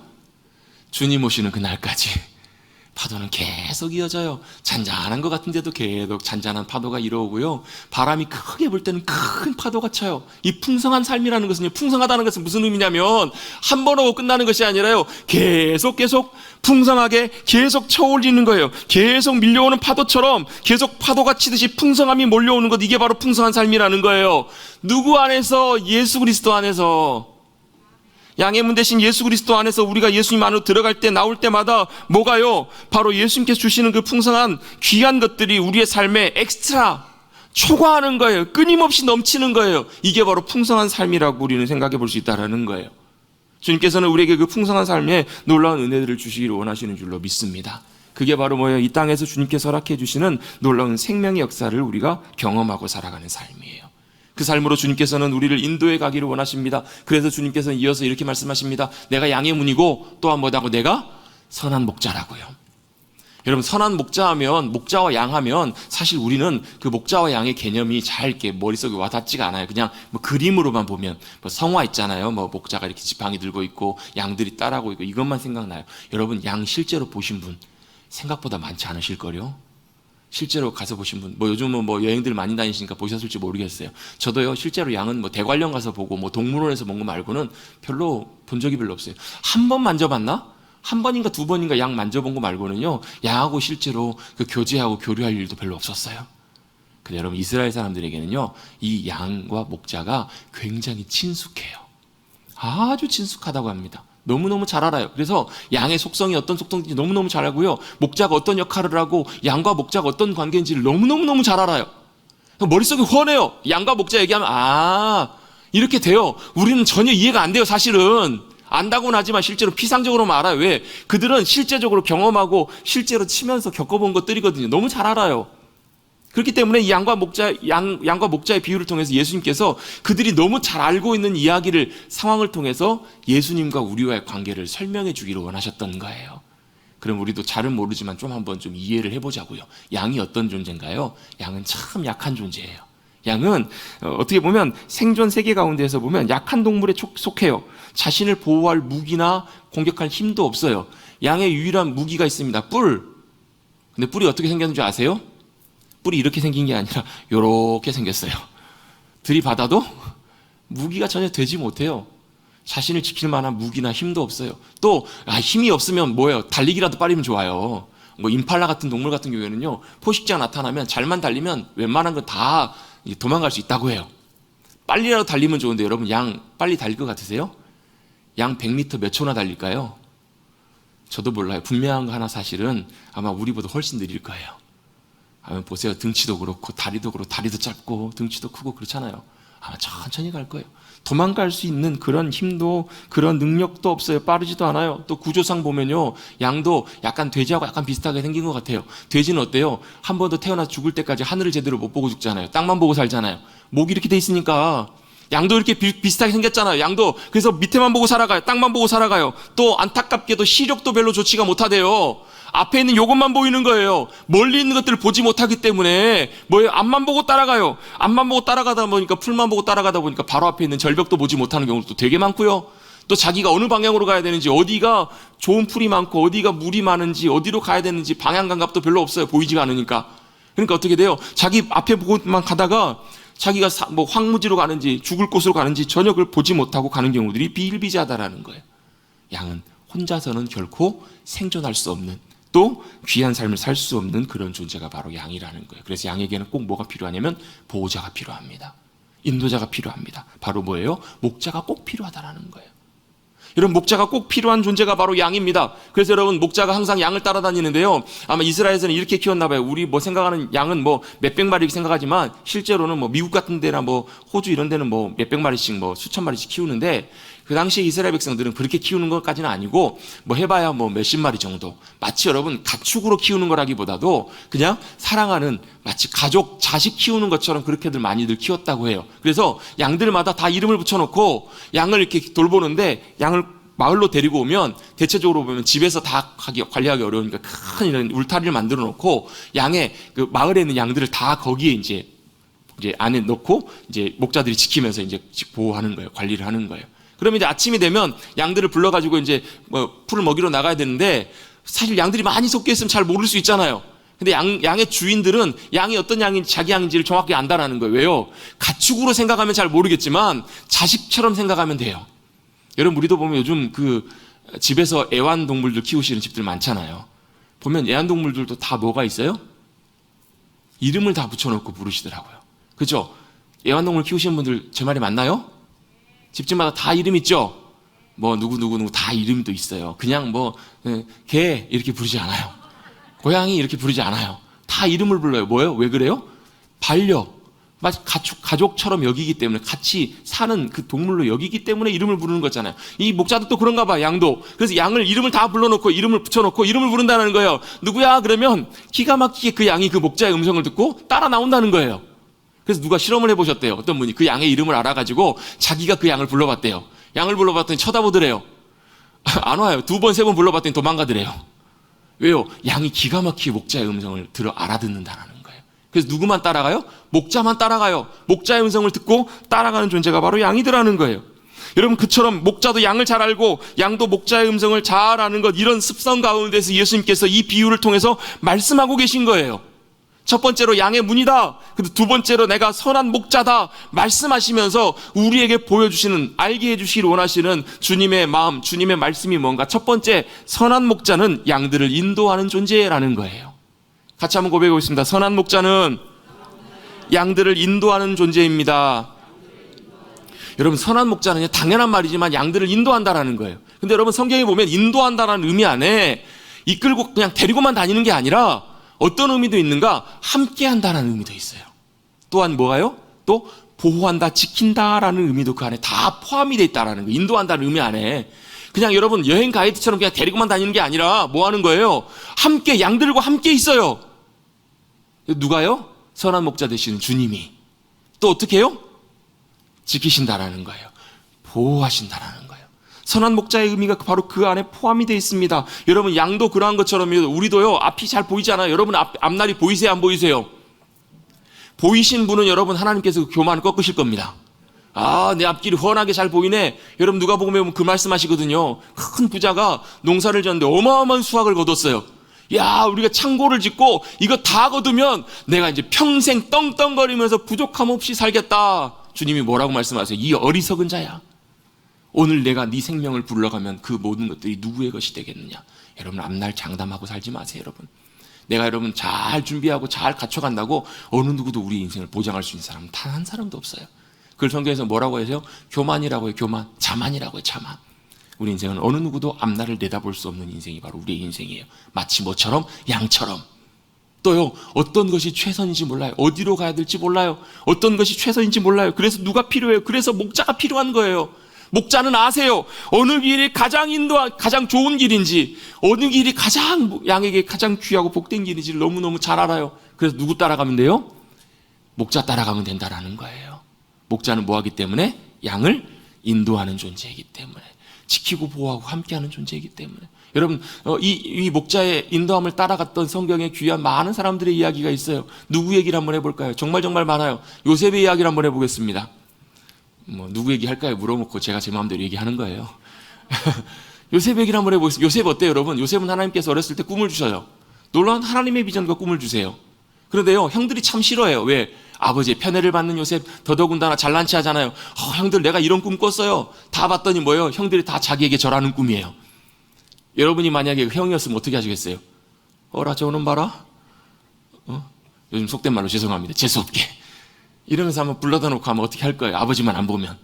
주님 오시는 그날까지. 파도는 계속 이어져요. 잔잔한 것 같은데도 계속 잔잔한 파도가 이어오고요, 바람이 크게 불 때는 큰 파도가 쳐요. 이 풍성한 삶이라는 것은요, 풍성하다는 것은 무슨 의미냐면 한 번 오고 끝나는 것이 아니라요, 계속 풍성하게 계속 쳐올리는 거예요. 계속 밀려오는 파도처럼 계속 파도가 치듯이 풍성함이 몰려오는 것, 이게 바로 풍성한 삶이라는 거예요. 누구 안에서? 예수 그리스도 안에서. 양의 문 대신 예수 그리스도 안에서 우리가 예수님 안으로 들어갈 때, 나올 때마다 뭐가요? 바로 예수님께서 주시는 그 풍성한 귀한 것들이 우리의 삶에 엑스트라 초과하는 거예요. 끊임없이 넘치는 거예요. 이게 바로 풍성한 삶이라고 우리는 생각해 볼 수 있다는 거예요. 주님께서는 우리에게 그 풍성한 삶에 놀라운 은혜들을 주시기를 원하시는 줄로 믿습니다. 그게 바로 뭐예요? 이 땅에서 주님께서 허락해 주시는 놀라운 생명의 역사를 우리가 경험하고 살아가는 삶이에요. 그 삶으로 주님께서는 우리를 인도해 가기를 원하십니다. 그래서 주님께서는 이어서 이렇게 말씀하십니다. 내가 양의 문이고 또한 뭐다고? 내가 선한 목자라고요. 여러분, 선한 목자하면, 목자와 양하면 사실 우리는 그 목자와 양의 개념이 잘 이렇게 머릿속에 와닿지가 않아요. 그냥 뭐 그림으로만 보면 뭐 성화 있잖아요. 뭐 목자가 이렇게 지팡이 들고 있고 양들이 따라고 있고, 이것만 생각나요. 여러분, 양 실제로 보신 분 생각보다 많지 않으실걸요? 실제로 가서 보신 분, 요즘은 여행들 많이 다니시니까 보셨을지 모르겠어요. 저도요, 실제로 양은 대관령 가서 보고 동물원에서 본 거 말고는 별로 본 적이 별로 없어요. 한 번 만져봤나? 한 번인가 두 번인가 양 만져본 거 말고는요, 양하고 실제로 그 교제하고 교류할 일도 별로 없었어요. 근데 여러분, 이스라엘 사람들에게는요, 이 양과 목자가 굉장히 친숙해요. 아주 친숙하다고 합니다. 너무너무 잘 알아요. 그래서 양의 속성이 어떤 속성인지 너무너무 잘 알고요, 목자가 어떤 역할을 하고 양과 목자가 어떤 관계인지를 너무너무 잘 알아요. 머릿속에 훤해요. 양과 목자 얘기하면 이렇게 돼요. 우리는 전혀 이해가 안 돼요. 사실은 안다고는 하지만 실제로 피상적으로만 알아요. 왜? 그들은 실제적으로 경험하고 실제로 치면서 겪어본 것들이거든요. 너무 잘 알아요. 그렇기 때문에 이 양과 목자의 비유를 통해서 예수님께서 그들이 너무 잘 알고 있는 이야기를, 상황을 통해서 예수님과 우리와의 관계를 설명해 주기를 원하셨던 거예요. 그럼 우리도 잘은 모르지만 좀 한번 좀 이해를 해보자고요. 양이 어떤 존재인가요? 양은 참 약한 존재예요. 양은 어떻게 보면 생존 세계 가운데에서 보면 약한 동물에 속해요. 자신을 보호할 무기나 공격할 힘도 없어요. 양의 유일한 무기가 있습니다. 뿔. 근데 뿔이 어떻게 생겼는지 아세요? 뿔이 이렇게 생긴 게 아니라 이렇게 생겼어요. 들이받아도 무기가 전혀 되지 못해요. 자신을 지킬 만한 무기나 힘도 없어요. 또 힘이 없으면 뭐예요? 달리기라도 빠르면 좋아요. 뭐 임팔라 같은 동물 같은 경우에는요, 포식자가 나타나면 잘만 달리면 웬만한 건 다 도망갈 수 있다고 해요. 빨리라도 달리면 좋은데 여러분, 양 빨리 달릴 것 같으세요? 양 100m 몇 초나 달릴까요? 저도 몰라요. 분명한 거 하나, 사실은 아마 우리보다 훨씬 느릴 거예요. 아마 보세요. 등치도 그렇고 다리도 그렇고, 다리도 짧고 등치도 크고 그렇잖아요. 아마 천천히 갈 거예요. 도망갈 수 있는 그런 힘도, 그런 능력도 없어요. 빠르지도 않아요. 또 구조상 보면요, 양도 약간 돼지하고 약간 비슷하게 생긴 것 같아요. 돼지는 어때요? 한 번도 태어나서 죽을 때까지 하늘을 제대로 못 보고 죽잖아요. 땅만 보고 살잖아요. 목이 이렇게 돼 있으니까. 양도 이렇게 비슷하게 생겼잖아요. 양도 그래서 밑에만 보고 살아가요. 땅만 보고 살아가요. 또 안타깝게도 시력도 별로 좋지가 못하대요. 앞에 있는 요것만 보이는 거예요. 멀리 있는 것들을 보지 못하기 때문에 뭐예요? 앞만 보고 따라가요. 앞만 보고 따라가다 보니까, 풀만 보고 따라가다 보니까 바로 앞에 있는 절벽도 보지 못하는 경우도 되게 많고요. 또 자기가 어느 방향으로 가야 되는지, 어디가 좋은 풀이 많고 어디가 물이 많은지, 어디로 가야 되는지 방향 감각도 별로 없어요. 보이지가 않으니까. 그러니까 어떻게 돼요? 자기 앞에 보고만 가다가 자기가 뭐 황무지로 가는지 죽을 곳으로 가는지 전혀 그걸 보지 못하고 가는 경우들이 비일비재하다라는 거예요. 양은 혼자서는 결코 생존할 수 없는, 또 귀한 삶을 살 수 없는 그런 존재가 바로 양이라는 거예요. 그래서 양에게는 꼭 뭐가 필요하냐면 보호자가 필요합니다. 인도자가 필요합니다. 바로 뭐예요? 목자가 꼭 필요하다라는 거예요. 여러분, 목자가 꼭 필요한 존재가 바로 양입니다. 그래서 여러분, 목자가 항상 양을 따라다니는데요, 아마 이스라엘에서는 이렇게 키웠나 봐요. 우리 뭐 생각하는 양은 뭐 몇백 마리 생각하지만 실제로는 뭐 미국 같은 데나 뭐 호주 이런 데는 뭐 몇백 마리씩, 뭐 수천 마리씩 키우는데, 그 당시에 이스라엘 백성들은 그렇게 키우는 것까지는 아니고 뭐 해봐야 뭐 몇십 마리 정도, 마치 여러분 가축으로 키우는 거라기보다도 그냥 사랑하는, 마치 가족, 자식 키우는 것처럼 그렇게들 많이들 키웠다고 해요. 그래서 양들마다 다 이름을 붙여놓고 양을 이렇게 돌보는데, 양을 마을로 데리고 오면 대체적으로 보면 집에서 다 관리하기 어려우니까 큰 이런 울타리를 만들어 놓고, 양의 그 마을에 있는 양들을 다 거기에 이제 안에 넣고 이제 목자들이 지키면서 이제 보호하는 거예요. 관리를 하는 거예요. 그러면 이제 아침이 되면 양들을 불러가지고 이제 뭐 풀을 먹이러 나가야 되는데, 사실 양들이 많이 섞여 있으면 잘 모를 수 있잖아요. 근데 양의 주인들은 양이 어떤 양인지, 자기 양인지를 정확히 안다라는 거예요. 왜요? 가축으로 생각하면 잘 모르겠지만 자식처럼 생각하면 돼요. 여러분, 우리도 보면 요즘 그 집에서 애완동물들 키우시는 집들 많잖아요. 보면 애완동물들도 다 뭐가 있어요? 이름을 다 붙여놓고 부르시더라고요. 그죠? 애완동물 키우시는 분들 제 말이 맞나요? 집집마다 다 이름 있죠? 뭐 누구 다 이름도 있어요. 그냥 뭐 개 이렇게 부르지 않아요. 고양이 이렇게 부르지 않아요. 다 이름을 불러요. 뭐예요? 왜 그래요? 반려, 마치 가족처럼 여기기 때문에, 같이 사는 그 동물로 여기기 때문에 이름을 부르는 거잖아요. 이 목자도 또 그런가 봐, 양도. 그래서 양을 이름을 다 불러놓고 이름을 붙여놓고 이름을 부른다는 거예요. 누구야? 그러면 기가 막히게 그 양이 그 목자의 음성을 듣고 따라 나온다는 거예요. 그래서 누가 실험을 해보셨대요. 어떤 분이 그 양의 이름을 알아가지고 자기가 그 양을 불러봤대요. 양을 불러봤더니 쳐다보더래요. 안 와요. 2번, 3번 불러봤더니 도망가더래요. 왜요? 양이 기가 막히게 목자의 음성을 들어 알아듣는다는 거예요. 그래서 누구만 따라가요? 목자만 따라가요. 목자의 음성을 듣고 따라가는 존재가 바로 양이더라는 거예요. 여러분, 그처럼 목자도 양을 잘 알고 양도 목자의 음성을 잘 아는 것, 이런 습성 가운데서 예수님께서 이 비유를 통해서 말씀하고 계신 거예요. 첫 번째로 양의 문이다. 그리고 두 번째로 내가 선한 목자다 말씀하시면서 우리에게 보여주시는, 알게 해주시길 원하시는 주님의 마음, 주님의 말씀이 뭔가. 첫 번째, 선한 목자는 양들을 인도하는 존재라는 거예요. 같이 한번 고백해 보겠습니다. 선한 목자는 양들을 인도하는 존재입니다. 여러분, 선한 목자는 당연한 말이지만 양들을 인도한다라는 거예요. 근데 여러분, 성경에 보면 인도한다라는 의미 안에 이끌고 그냥 데리고만 다니는 게 아니라 어떤 의미도 있는가? 함께 한다라는 의미도 있어요. 또한 뭐가요? 또 보호한다, 지킨다라는 의미도 그 안에 다 포함이 돼 있다라는 거예요. 인도한다는 의미 안에. 그냥 여러분, 여행 가이드처럼 그냥 데리고만 다니는 게 아니라 뭐 하는 거예요? 함께, 양들과 함께 있어요. 누가요? 선한 목자 되시는 주님이 또 어떻게 해요? 지키신다라는 거예요. 보호하신다라는 거예요. 선한 목자의 의미가 바로 그 안에 포함이 되어 있습니다. 여러분, 양도 그러한 것처럼 우리도요, 앞이 잘 보이지 않아요. 여러분 앞날이 보이세요, 안 보이세요? 보이신 분은 여러분 하나님께서 그 교만을 꺾으실 겁니다. 내 앞길이 훤하게 잘 보이네. 여러분 누가복음에 보면 그 말씀하시거든요. 큰 부자가 농사를 지었는데 어마어마한 수확을 거뒀어요. 야, 우리가 창고를 짓고 이거 다 거두면 내가 이제 평생 떵떵거리면서 부족함 없이 살겠다. 주님이 뭐라고 말씀하세요? 이 어리석은 자야. 오늘 내가 네 생명을 불러가면 그 모든 것들이 누구의 것이 되겠느냐. 여러분 앞날 장담하고 살지 마세요. 여러분, 내가 여러분 잘 준비하고 잘 갖춰간다고 어느 누구도 우리 인생을 보장할 수 있는 사람은 단 한 사람도 없어요. 그걸 성경에서 뭐라고 해서요? 교만이라고 해요. 교만. 자만이라고 해요. 자만. 우리 인생은 어느 누구도 앞날을 내다볼 수 없는 인생이 바로 우리의 인생이에요. 마치 뭐처럼? 양처럼. 또요, 어떤 것이 최선인지 몰라요. 어디로 가야 될지 몰라요. 어떤 것이 최선인지 몰라요. 그래서 누가 필요해요? 그래서 목자가 필요한 거예요. 목자는 아세요. 어느 길이 가장 좋은 길인지, 어느 길이 양에게 가장 귀하고 복된 길인지 너무너무 잘 알아요. 그래서 누구 따라가면 돼요? 목자 따라가면 된다라는 거예요. 목자는 뭐 하기 때문에? 양을 인도하는 존재이기 때문에, 지키고 보호하고 함께하는 존재이기 때문에. 여러분, 이 목자의 인도함을 따라갔던 성경에 귀한 많은 사람들의 이야기가 있어요. 누구 얘기를 한번 해볼까요? 정말 많아요. 요셉의 이야기를 한번 해보겠습니다. 누구 얘기할까요? 물어놓고 제가 제 마음대로 얘기하는 거예요. 요셉 얘기를 한번 해보겠습니다. 요셉 어때요, 여러분? 요셉은 하나님께서 어렸을 때 꿈을 주셔요. 놀라운 하나님의 비전과 꿈을 주세요. 그런데요, 형들이 참 싫어해요. 왜? 아버지의 편애를 받는 요셉, 더더군다나 잘난 체 하잖아요. 형들 내가 이런 꿈 꿨어요. 다 봤더니 뭐예요? 형들이 다 자기에게 절하는 꿈이에요. 여러분이 만약에 형이었으면 어떻게 하시겠어요? 어라 저놈 봐라. 요즘 속된 말로 죄송합니다. 재수없게. 이러면서 한번 불러다 놓고 하면 어떻게 할 거예요? 아버지만 안 보면.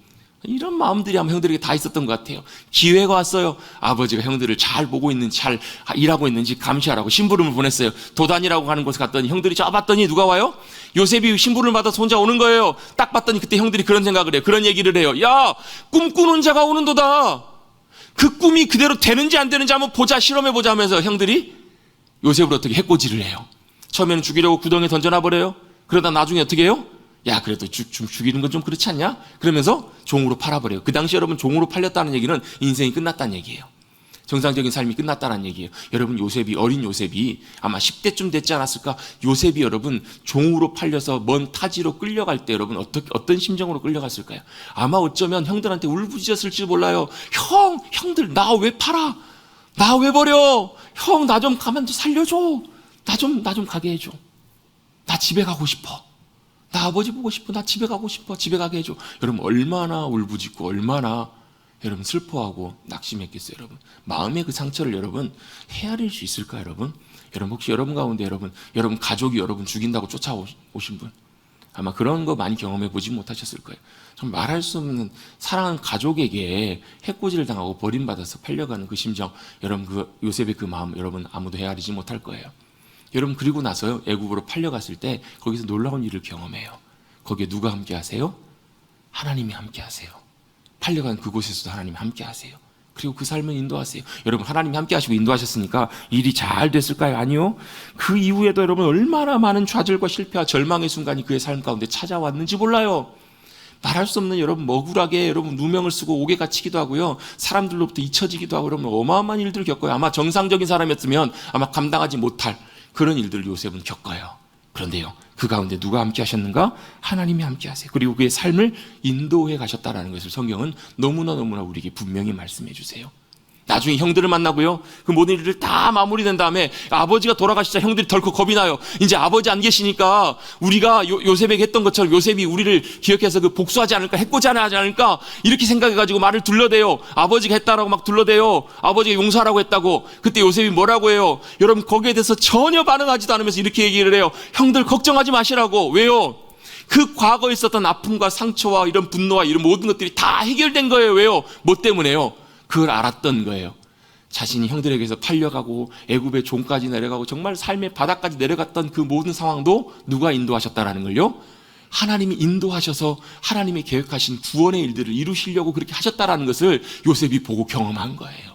이런 마음들이 아마 형들에게 다 있었던 것 같아요. 기회가 왔어요. 아버지가 형들을 잘 보고 있는지, 잘 일하고 있는지 감시하라고 심부름을 보냈어요. 도단이라고 하는 곳에 갔더니 형들이 저 봤더니 누가 와요? 요셉이 심부름을 받아서 혼자 오는 거예요. 딱 봤더니 그때 형들이 그런 생각을 해요. 그런 얘기를 해요. 야, 꿈꾸는 자가 오는도다. 그 꿈이 그대로 되는지 안 되는지 한번 보자, 실험해보자 하면서 형들이 요셉을 어떻게 해코지를 해요. 처음에는 죽이려고 구덩이에 던져놔버려요. 그러다 나중에 어떻게 해요? 야, 그래도 죽이는 건 좀 그렇지 않냐? 그러면서 종으로 팔아버려요. 그 당시 여러분 종으로 팔렸다는 얘기는 인생이 끝났다는 얘기예요. 정상적인 삶이 끝났다는 얘기예요. 여러분 어린 요셉이 아마 10대쯤 됐지 않았을까? 요셉이 여러분 종으로 팔려서 먼 타지로 끌려갈 때 여러분 어떤 심정으로 끌려갔을까요? 아마 어쩌면 형들한테 울부짖었을지 몰라요. 형들 나 왜 팔아? 나 왜 버려? 형 나 좀 가만 좀 살려줘. 나 좀 가게 해줘. 나 집에 가고 싶어. 나 아버지 보고 싶어. 나 집에 가고 싶어. 집에 가게 해줘. 여러분 얼마나 울부짖고 얼마나 여러분 슬퍼하고 낙심했겠어요. 여러분 마음의 그 상처를 여러분 헤아릴 수 있을까요? 여러분 혹시 여러분 가운데 여러분 가족이 여러분 죽인다고 쫓아오신 분 아마 그런 거 많이 경험해 보지 못하셨을 거예요. 좀 말할 수 없는 사랑하는 가족에게 해코지를 당하고 버림받아서 팔려가는 그 심정, 여러분 그 요셉의 그 마음 여러분 아무도 헤아리지 못할 거예요. 여러분 그리고 나서요 애굽으로 팔려갔을 때 거기서 놀라운 일을 경험해요. 거기에 누가 함께 하세요? 하나님이 함께 하세요. 팔려간 그곳에서도 하나님이 함께 하세요. 그리고 그 삶을 인도하세요. 여러분 하나님이 함께 하시고 인도하셨으니까 일이 잘 됐을까요? 아니요. 그 이후에도 여러분 얼마나 많은 좌절과 실패와 절망의 순간이 그의 삶 가운데 찾아왔는지 몰라요. 말할 수 없는 여러분 억울하게 여러분 누명을 쓰고 옥에 갇히기도 하고요. 사람들로부터 잊혀지기도 하고 여러분 어마어마한 일들을 겪어요. 아마 정상적인 사람이었으면 아마 감당하지 못할 그런 일들을 요셉은 겪어요. 그런데요 그 가운데 누가 함께 하셨는가? 하나님이 함께 하세요. 그리고 그의 삶을 인도해 가셨다는 것을 성경은 너무나 우리에게 분명히 말씀해 주세요. 나중에 형들을 만나고요 그 모든 일들 다 마무리된 다음에 아버지가 돌아가시자 형들이 덜컥 겁이 나요. 이제 아버지 안 계시니까 우리가 요셉에게 했던 것처럼 요셉이 우리를 기억해서 그 복수하지 않을까, 해코지 하지 않을까 이렇게 생각해가지고 말을 둘러대요. 아버지가 했다라고 막 둘러대요. 아버지가 용서하라고 했다고. 그때 요셉이 뭐라고 해요? 여러분 거기에 대해서 전혀 반응하지도 않으면서 이렇게 얘기를 해요. 형들 걱정하지 마시라고. 왜요? 그 과거에 있었던 아픔과 상처와 이런 분노와 이런 모든 것들이 다 해결된 거예요. 왜요? 뭐 때문에요? 그걸 알았던 거예요. 자신이 형들에게서 팔려가고 애굽의 종까지 내려가고 정말 삶의 바닥까지 내려갔던 그 모든 상황도 누가 인도하셨다라는 걸요? 하나님이 인도하셔서 하나님이 계획하신 구원의 일들을 이루시려고 그렇게 하셨다라는 것을 요셉이 보고 경험한 거예요.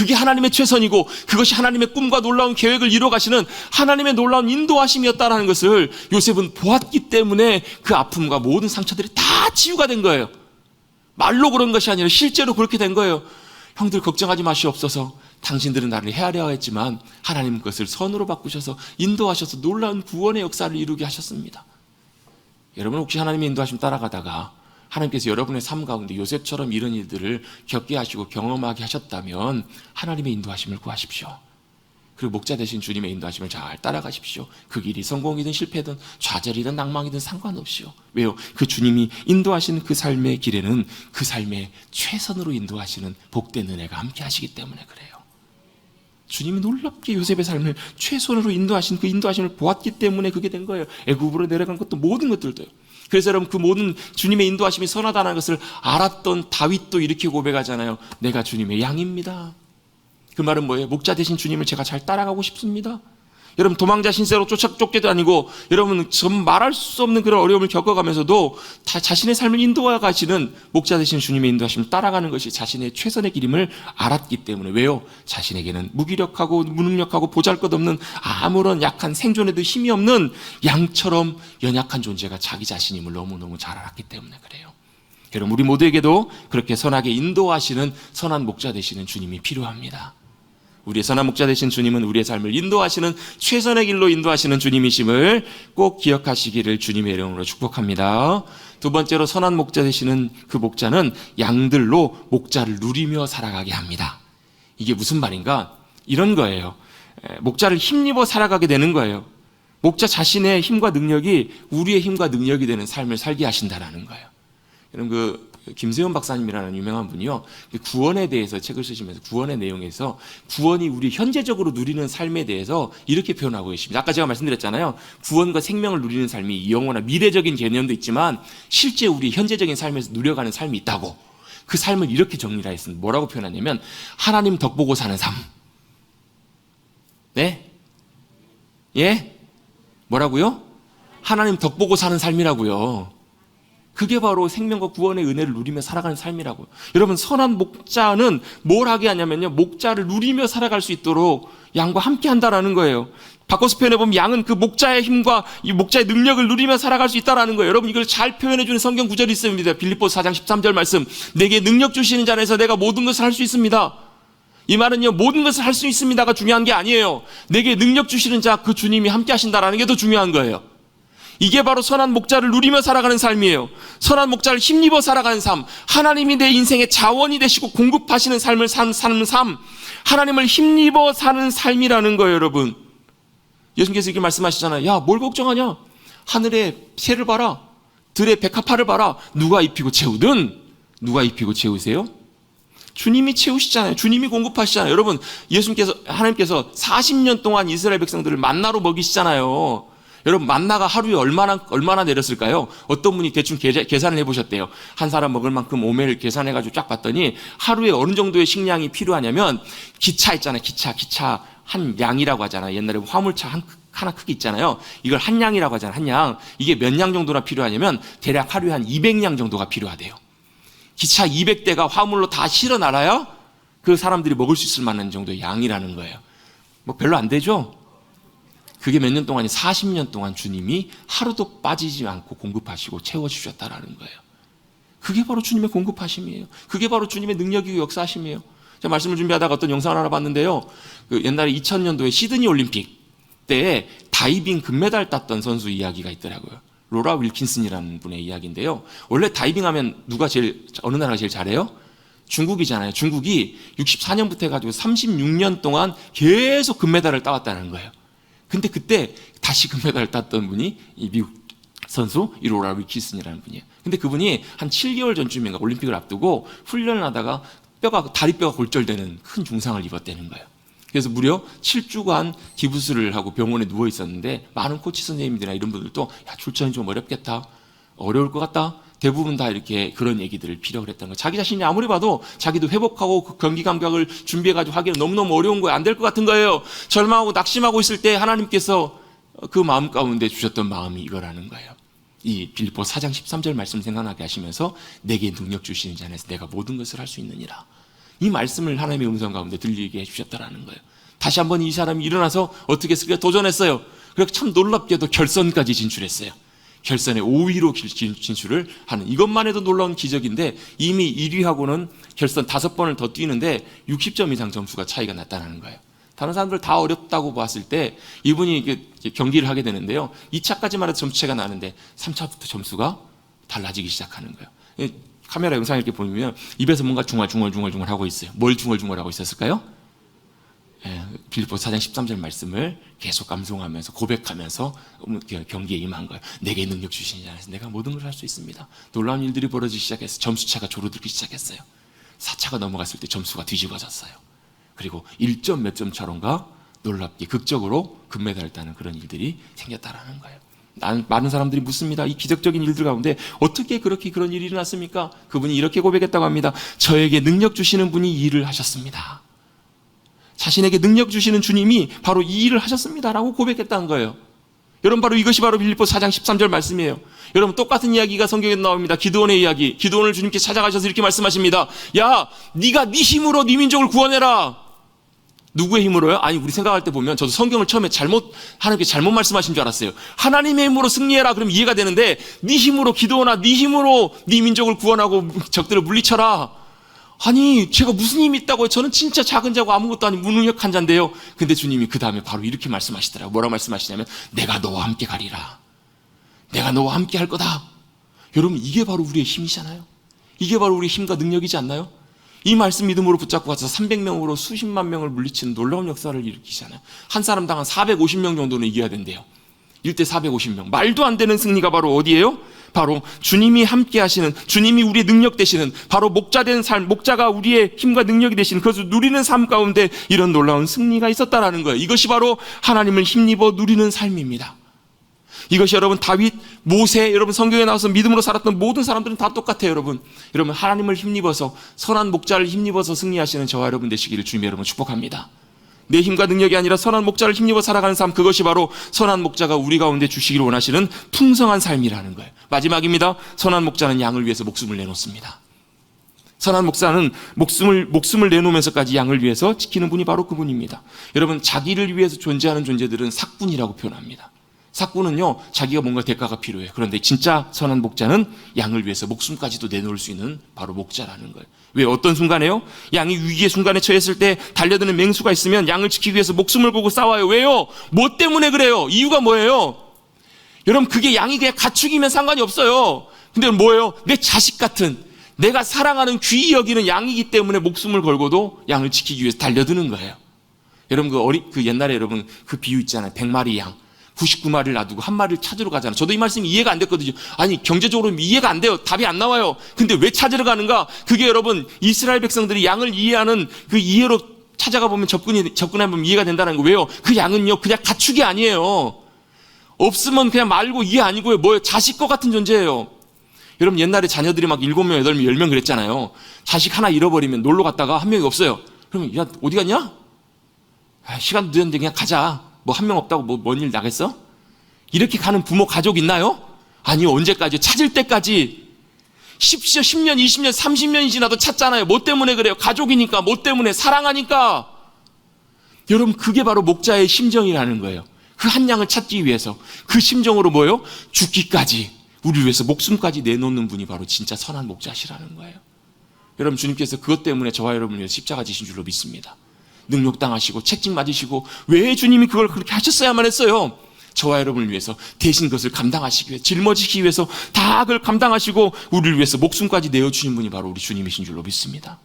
그게 하나님의 최선이고 그것이 하나님의 꿈과 놀라운 계획을 이루어가시는 하나님의 놀라운 인도하심이었다는 것을 요셉은 보았기 때문에 그 아픔과 모든 상처들이 다 치유가 된 거예요. 말로 그런 것이 아니라 실제로 그렇게 된 거예요. 형들 걱정하지 마시옵소서. 당신들은 나를 헤아려 했지만 하나님 그것을 선으로 바꾸셔서 인도하셔서 놀라운 구원의 역사를 이루게 하셨습니다. 여러분 혹시 하나님의 인도하심 따라가다가 하나님께서 여러분의 삶 가운데 요셉처럼 이런 일들을 겪게 하시고 경험하게 하셨다면 하나님의 인도하심을 구하십시오. 그리고 목자 되신 주님의 인도하심을 잘 따라가십시오. 그 길이 성공이든 실패든 좌절이든 낭망이든 상관없이요. 왜요? 그 주님이 인도하시는 그 삶의 길에는 그 삶의 최선으로 인도하시는 복된 은혜가 함께 하시기 때문에 그래요. 주님이 놀랍게 요셉의 삶을 최선으로 인도하신 그 인도하심을 보았기 때문에 그게 된 거예요. 애굽으로 내려간 것도 모든 것들도요. 그래서 여러분 그 모든 주님의 인도하심이 선하다는 것을 알았던 다윗도 이렇게 고백하잖아요. 내가 주님의 양입니다. 그 말은 뭐예요? 목자 되신 주님을 제가 잘 따라가고 싶습니다. 여러분 도망자 신세로 쫓게 아니고 여러분 전 말할 수 없는 그런 어려움을 겪어가면서도 다 자신의 삶을 인도해 가시는 목자 되신 주님의 인도하심을 따라가는 것이 자신의 최선의 길임을 알았기 때문에 왜요? 자신에게는 무기력하고 무능력하고 보잘것없는 아무런 약한 생존에도 힘이 없는 양처럼 연약한 존재가 자기 자신임을 너무너무 잘 알았기 때문에 그래요. 여러분 우리 모두에게도 그렇게 선하게 인도하시는 선한 목자 되시는 주님이 필요합니다. 우리의 선한 목자 되신 주님은 우리의 삶을 인도하시는 최선의 길로 인도하시는 주님이심을 꼭 기억하시기를 주님의 이름으로 축복합니다. 두 번째로 선한 목자 되시는 그 목자는 양들로 목자를 누리며 살아가게 합니다. 이게 무슨 말인가? 이런 거예요. 목자를 힘입어 살아가게 되는 거예요. 목자 자신의 힘과 능력이 우리의 힘과 능력이 되는 삶을 살게 하신다라는 거예요. 여러분 김세현 박사님이라는 유명한 분이요, 구원에 대해서 책을 쓰시면서 구원의 내용에서 구원이 우리 현재적으로 누리는 삶에 대해서 이렇게 표현하고 계십니다. 아까 제가 말씀드렸잖아요. 구원과 생명을 누리는 삶이 영원한 미래적인 개념도 있지만 실제 우리 현재적인 삶에서 누려가는 삶이 있다고. 그 삶을 이렇게 정리를 했습니다. 뭐라고 표현하냐면 하나님 덕 보고 사는 삶. 네? 예? 뭐라고요? 하나님 덕 보고 사는 삶이라고요. 그게 바로 생명과 구원의 은혜를 누리며 살아가는 삶이라고요. 여러분 선한 목자는 뭘 하게 하냐면요, 목자를 누리며 살아갈 수 있도록 양과 함께 한다라는 거예요. 바꿔서 표현해보면 양은 그 목자의 힘과 이 목자의 능력을 누리며 살아갈 수 있다라는 거예요. 여러분 이걸 잘 표현해주는 성경 구절이 있습니다. 빌립보서 4장 13절 말씀, 내게 능력 주시는 자 안에서 내가 모든 것을 할 수 있습니다. 이 말은요, 모든 것을 할 수 있습니다가 중요한 게 아니에요. 내게 능력 주시는 자, 그 주님이 함께 하신다라는 게 더 중요한 거예요. 이게 바로 선한 목자를 누리며 살아가는 삶이에요. 선한 목자를 힘입어 살아가는 삶, 하나님이 내 인생의 자원이 되시고 공급하시는 삶을 사는 삶, 하나님을 힘입어 사는 삶이라는 거예요. 여러분 예수님께서 이렇게 말씀하시잖아요. 야, 뭘 걱정하냐? 하늘의 새를 봐라, 들의 백합화를 봐라. 누가 입히고 채우든, 누가 입히고 채우세요? 주님이 채우시잖아요. 주님이 공급하시잖아요. 여러분 하나님께서 40년 동안 이스라엘 백성들을 만나로 먹이시잖아요. 여러분 만나가 하루에 얼마나 내렸을까요? 어떤 분이 대충 계산을 해보셨대요. 한 사람 먹을 만큼 오매를 계산해가지고 쫙 봤더니 하루에 어느 정도의 식량이 필요하냐면, 기차 있잖아요. 기차 한 양이라고 하잖아요. 옛날에 화물차 하나 크기 있잖아요. 이걸 한 양이라고 하잖아요. 한 양. 이게 몇 양 정도나 필요하냐면 대략 하루에 한 200양 정도가 필요하대요. 기차 200대가 화물로 다 실어 나라야 그 사람들이 먹을 수 있을 만한 정도의 양이라는 거예요. 뭐 별로 안 되죠? 그게 몇 년 동안이 40년 동안 주님이 하루도 빠지지 않고 공급하시고 채워주셨다라는 거예요. 그게 바로 주님의 공급하심이에요. 그게 바로 주님의 능력이고 역사하심이에요. 제가 말씀을 준비하다가 어떤 영상을 하나 봤는데요. 옛날에 2000년도에 시드니 올림픽 때 다이빙 금메달 땄던 선수 이야기가 있더라고요. 로라 윌킨슨이라는 분의 이야기인데요. 원래 다이빙 하면 어느 나라가 제일 잘해요? 중국이잖아요. 중국이 64년부터 해가지고 36년 동안 계속 금메달을 따왔다는 거예요. 근데 그때 다시 금메달을 땄던 분이 이 미국 선수 이 로라 윌킨슨이라는 분이에요. 근데 그분이 한 7개월 전쯤인가 올림픽을 앞두고 훈련을 하다가 다리뼈가 골절되는 큰 중상을 입었다는 거예요. 그래서 무려 7주간 기부스를 하고 병원에 누워 있었는데 많은 코치 선생님들이나 이런 분들도 야, 출전이 좀 어렵겠다, 어려울 것 같다, 대부분 다 이렇게 그런 얘기들을 필요로 했다는 거예요. 자기 자신이 아무리 봐도 자기도 회복하고 그 경기 감각을 준비해가지고 하기는 너무너무 어려운 거예요. 안 될 것 같은 거예요. 절망하고 낙심하고 있을 때 하나님께서 그 마음 가운데 주셨던 마음이 이거라는 거예요. 이 빌립보 4장 13절 말씀 생각나게 하시면서 내게 능력 주시는 자 안에서 내가 모든 것을 할 수 있느니라. 이 말씀을 하나님의 음성 가운데 들리게 해주셨다라는 거예요. 다시 한번 이 사람이 일어나서 어떻게 했을까? 도전했어요. 그래서 참 놀랍게도 결선까지 진출했어요. 결선에 5위로 진출을 하는, 이것만 해도 놀라운 기적인데, 이미 1위하고는 결선 5번을 더 뛰는데 60점 이상 점수가 차이가 났다는 거예요. 다른 사람들 다 어렵다고 봤을 때 이분이 경기를 하게 되는데요, 2차까지만 해도 점수 차이가 나는데 3차부터 점수가 달라지기 시작하는 거예요. 카메라 영상 이렇게 보면 입에서 뭔가 중얼중얼 하고 있어요. 뭘 중얼중얼 하고 있었을까요? 빌립보서 4장 13절 말씀을 계속 감동하면서 고백하면서 경기에 임한 거예요. 내게 능력 주시니 자에서 내가 모든 걸 할 수 있습니다. 놀라운 일들이 벌어지기 시작했어요. 점수차가 줄어들기 시작했어요. 4차가 넘어갔을 때 점수가 뒤집어졌어요. 그리고 1점 몇 점 차로인가 놀랍게 극적으로 금메달을 따는 그런 일들이 생겼다라는 거예요. 많은 사람들이 묻습니다. 이 기적적인 일들 가운데 어떻게 그렇게 그런 일이 일어났습니까? 그분이 이렇게 고백했다고 합니다. 저에게 능력 주시는 분이 이 일을 하셨습니다. 자신에게 능력 주시는 주님이 바로 이 일을 하셨습니다라고 고백했다는 거예요. 여러분, 바로 이것이 바로 빌립보서 4장 13절 말씀이에요. 여러분, 똑같은 이야기가 성경에 나옵니다. 기드온의 이야기. 기드온을 주님께서 찾아가셔서 이렇게 말씀하십니다. 야, 네가 네 힘으로 네 민족을 구원해라. 누구의 힘으로요? 아니, 우리 생각할 때 보면 저도 성경을 처음에 하나님께 잘못 말씀하신 줄 알았어요. 하나님의 힘으로 승리해라 그러면 이해가 되는데, 네 힘으로 기드온아, 네 힘으로 네 민족을 구원하고 적들을 물리쳐라. 아니, 제가 무슨 힘이 있다고요? 저는 진짜 작은 자고 아무것도 아닌 무능력한 자인데요. 근데 주님이 그 다음에 바로 이렇게 말씀하시더라고요. 뭐라고 말씀하시냐면, 내가 너와 함께 가리라. 내가 너와 함께 할 거다. 여러분, 이게 바로 우리의 힘이잖아요. 이게 바로 우리의 힘과 능력이지 않나요? 이 말씀 믿음으로 붙잡고 가서 300명으로 수십만 명을 물리치는 놀라운 역사를 일으키잖아요. 한 사람당 한 450명 정도는 이겨야 된대요. 1대 450명. 말도 안 되는 승리가 바로 어디예요? 바로 주님이 함께 하시는, 주님이 우리의 능력 되시는, 바로 목자된 삶, 목자가 우리의 힘과 능력이 되시는, 그것을 누리는 삶 가운데 이런 놀라운 승리가 있었다라는 거예요. 이것이 바로 하나님을 힘입어 누리는 삶입니다. 이것이 여러분 다윗, 모세, 여러분 성경에 나와서 믿음으로 살았던 모든 사람들은 다 똑같아요. 여러분 하나님을 힘입어서, 선한 목자를 힘입어서 승리하시는 저와 여러분 되시기를 주님의 여러분 축복합니다. 내 힘과 능력이 아니라 선한 목자를 힘입어 살아가는 삶, 그것이 바로 선한 목자가 우리 가운데 주시기를 원하시는 풍성한 삶이라는 거예요. 마지막입니다. 선한 목자는 양을 위해서 목숨을 내놓습니다. 선한 목자는 목숨을 내놓으면서까지 양을 위해서 지키는 분이 바로 그분입니다. 여러분, 자기를 위해서 존재하는 존재들은 삭군이라고 표현합니다. 삭군은요, 자기가 뭔가 대가가 필요해요. 그런데 진짜 선한 목자는 양을 위해서 목숨까지도 내놓을 수 있는 바로 목자라는 거예요. 왜? 어떤 순간에요? 양이 위기의 순간에 처했을 때 달려드는 맹수가 있으면 양을 지키기 위해서 목숨을 걸고 싸워요. 왜요? 뭐 때문에 그래요? 이유가 뭐예요? 여러분, 그게 양이 그냥 가축이면 상관이 없어요. 근데 뭐예요? 내 자식 같은, 내가 사랑하는 귀히 여기는 양이기 때문에 목숨을 걸고도 양을 지키기 위해서 달려드는 거예요. 여러분, 그 옛날에 여러분 그 비유 있잖아요. 100마리 양, 99마리를 놔두고 한 마리를 찾으러 가잖아요. 저도 이 말씀이 이해가 안 됐거든요. 아니, 경제적으로 이해가 안 돼요. 답이 안 나와요. 근데 왜 찾으러 가는가? 그게 여러분, 이스라엘 백성들이 양을 이해하는 그 이해로 찾아가 보면 접근해보면 이해가 된다는 거예요. 왜요? 그 양은요, 그냥 가축이 아니에요. 없으면 그냥 말고 이해 아니고요. 뭐예요? 자식과 같은 존재예요. 여러분, 옛날에 자녀들이 막 7명, 8명, 10명 그랬잖아요. 자식 하나 잃어버리면 놀러 갔다가 한 명이 없어요. 그러면, 야, 어디 갔냐? 시간 늦었는데 그냥 가자. 뭐 한 명 없다고 뭔 일 나겠어? 이렇게 가는 부모 가족 있나요? 아니요. 언제까지요? 찾을 때까지 10년, 20년, 30년이 지나도 찾잖아요. 뭐 때문에 그래요? 가족이니까. 뭐 때문에? 사랑하니까. 여러분, 그게 바로 목자의 심정이라는 거예요. 그 한 양을 찾기 위해서 그 심정으로 뭐예요? 죽기까지, 우리를 위해서 목숨까지 내놓는 분이 바로 진짜 선한 목자시라는 거예요. 여러분, 주님께서 그것 때문에 저와 여러분을 위해서 십자가 지신 줄로 믿습니다. 능욕당하시고 책찍 맞으시고, 왜 주님이 그걸 그렇게 하셨어야만 했어요? 저와 여러분을 위해서 대신 그것을 감당하시기 위해, 짊어지기 위해서 다 그걸 감당하시고 우리를 위해서 목숨까지 내어주신 분이 바로 우리 주님이신 줄로 믿습니다.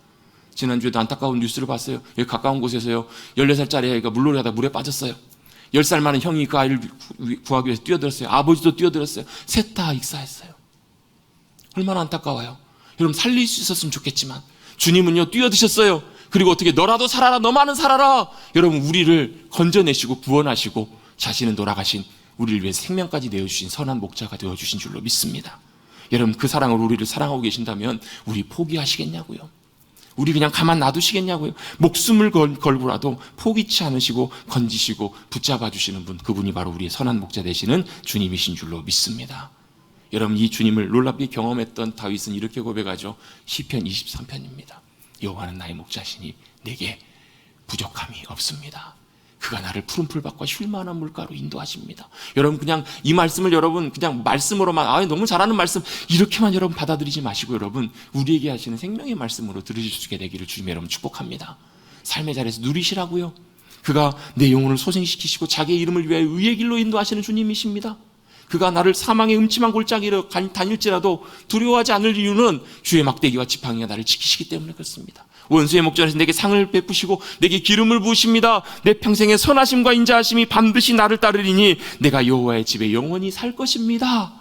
지난주에도 안타까운 뉴스를 봤어요. 여기 가까운 곳에서요, 14살짜리 아이가 물놀이 하다 물에 빠졌어요. 10살 많은 형이 그 아이를 구하기 위해서 뛰어들었어요. 아버지도 뛰어들었어요. 셋 다 익사했어요. 얼마나 안타까워요. 여러분, 살릴 수 있었으면 좋겠지만 주님은요, 뛰어드셨어요. 그리고 어떻게, 너라도 살아라, 너만은 살아라. 여러분, 우리를 건져내시고 구원하시고 자신은 돌아가신, 우리를 위해 생명까지 내어주신 선한 목자가 되어주신 줄로 믿습니다. 여러분, 그 사랑으로 우리를 사랑하고 계신다면 우리 포기하시겠냐고요? 우리 그냥 가만 놔두시겠냐고요? 목숨을 걸고라도 포기치 않으시고 건지시고 붙잡아 주시는 분, 그분이 바로 우리의 선한 목자 되시는 주님이신 줄로 믿습니다. 여러분, 이 주님을 놀랍게 경험했던 다윗은 이렇게 고백하죠. 시편 23편입니다. 여호와는 나의 목자시니 내게 부족함이 없습니다. 그가 나를 푸른 풀밭과 쉴만한 물가로 인도하십니다. 여러분 그냥 이 말씀을 여러분 그냥 말씀으로만 너무 잘하는 말씀 이렇게만 여러분 받아들이지 마시고 여러분 우리에게 하시는 생명의 말씀으로 들으실 수 있게 되기를 주님 여러분 축복합니다. 삶의 자리에서 누리시라고요. 그가 내 영혼을 소생시키시고 자기의 이름을 위하여 의의 길로 인도하시는 주님이십니다. 그가 나를 사망의 음침한 골짜기로 다닐지라도 두려워하지 않을 이유는 주의 막대기와 지팡이가 나를 지키시기 때문에 그렇습니다. 원수의 목전에서 내게 상을 베푸시고 내게 기름을 부으십니다. 내 평생의 선하심과 인자하심이 반드시 나를 따르리니 내가 여호와의 집에 영원히 살 것입니다.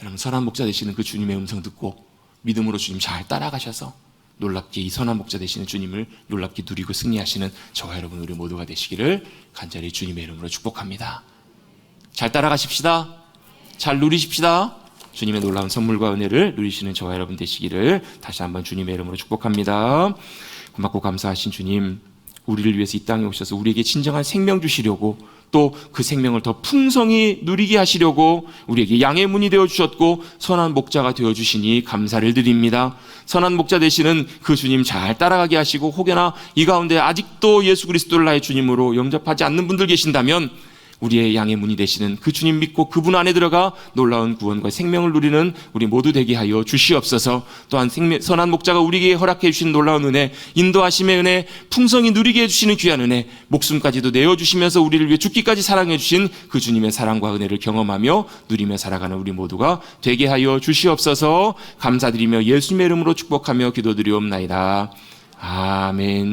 여러분 선한 목자 되시는 그 주님의 음성 듣고 믿음으로 주님 잘 따라가셔서 놀랍게 이 선한 목자 되시는 주님을 놀랍게 누리고 승리하시는 저와 여러분 우리 모두가 되시기를 간절히 주님의 이름으로 축복합니다. 잘 따라가십시다. 잘 누리십시다. 주님의 놀라운 선물과 은혜를 누리시는 저와 여러분 되시기를 다시 한번 주님의 이름으로 축복합니다. 고맙고 감사하신 주님, 우리를 위해서 이 땅에 오셔서 우리에게 진정한 생명 주시려고 또 그 생명을 더 풍성히 누리게 하시려고 우리에게 양의 문이 되어주셨고 선한 목자가 되어주시니 감사를 드립니다. 선한 목자 되시는 그 주님 잘 따라가게 하시고 혹여나 이 가운데 아직도 예수 그리스도를 나의 주님으로 영접하지 않는 분들 계신다면 우리의 양의 문이 되시는 그 주님 믿고 그분 안에 들어가 놀라운 구원과 생명을 누리는 우리 모두 되게 하여 주시옵소서. 또한 선한 목자가 우리에게 허락해 주신 놀라운 은혜, 인도하심의 은혜, 풍성히 누리게 해주시는 귀한 은혜, 목숨까지도 내어주시면서 우리를 위해 죽기까지 사랑해 주신 그 주님의 사랑과 은혜를 경험하며 누리며 살아가는 우리 모두가 되게 하여 주시옵소서. 감사드리며 예수님의 이름으로 축복하며 기도드리옵나이다. 아멘.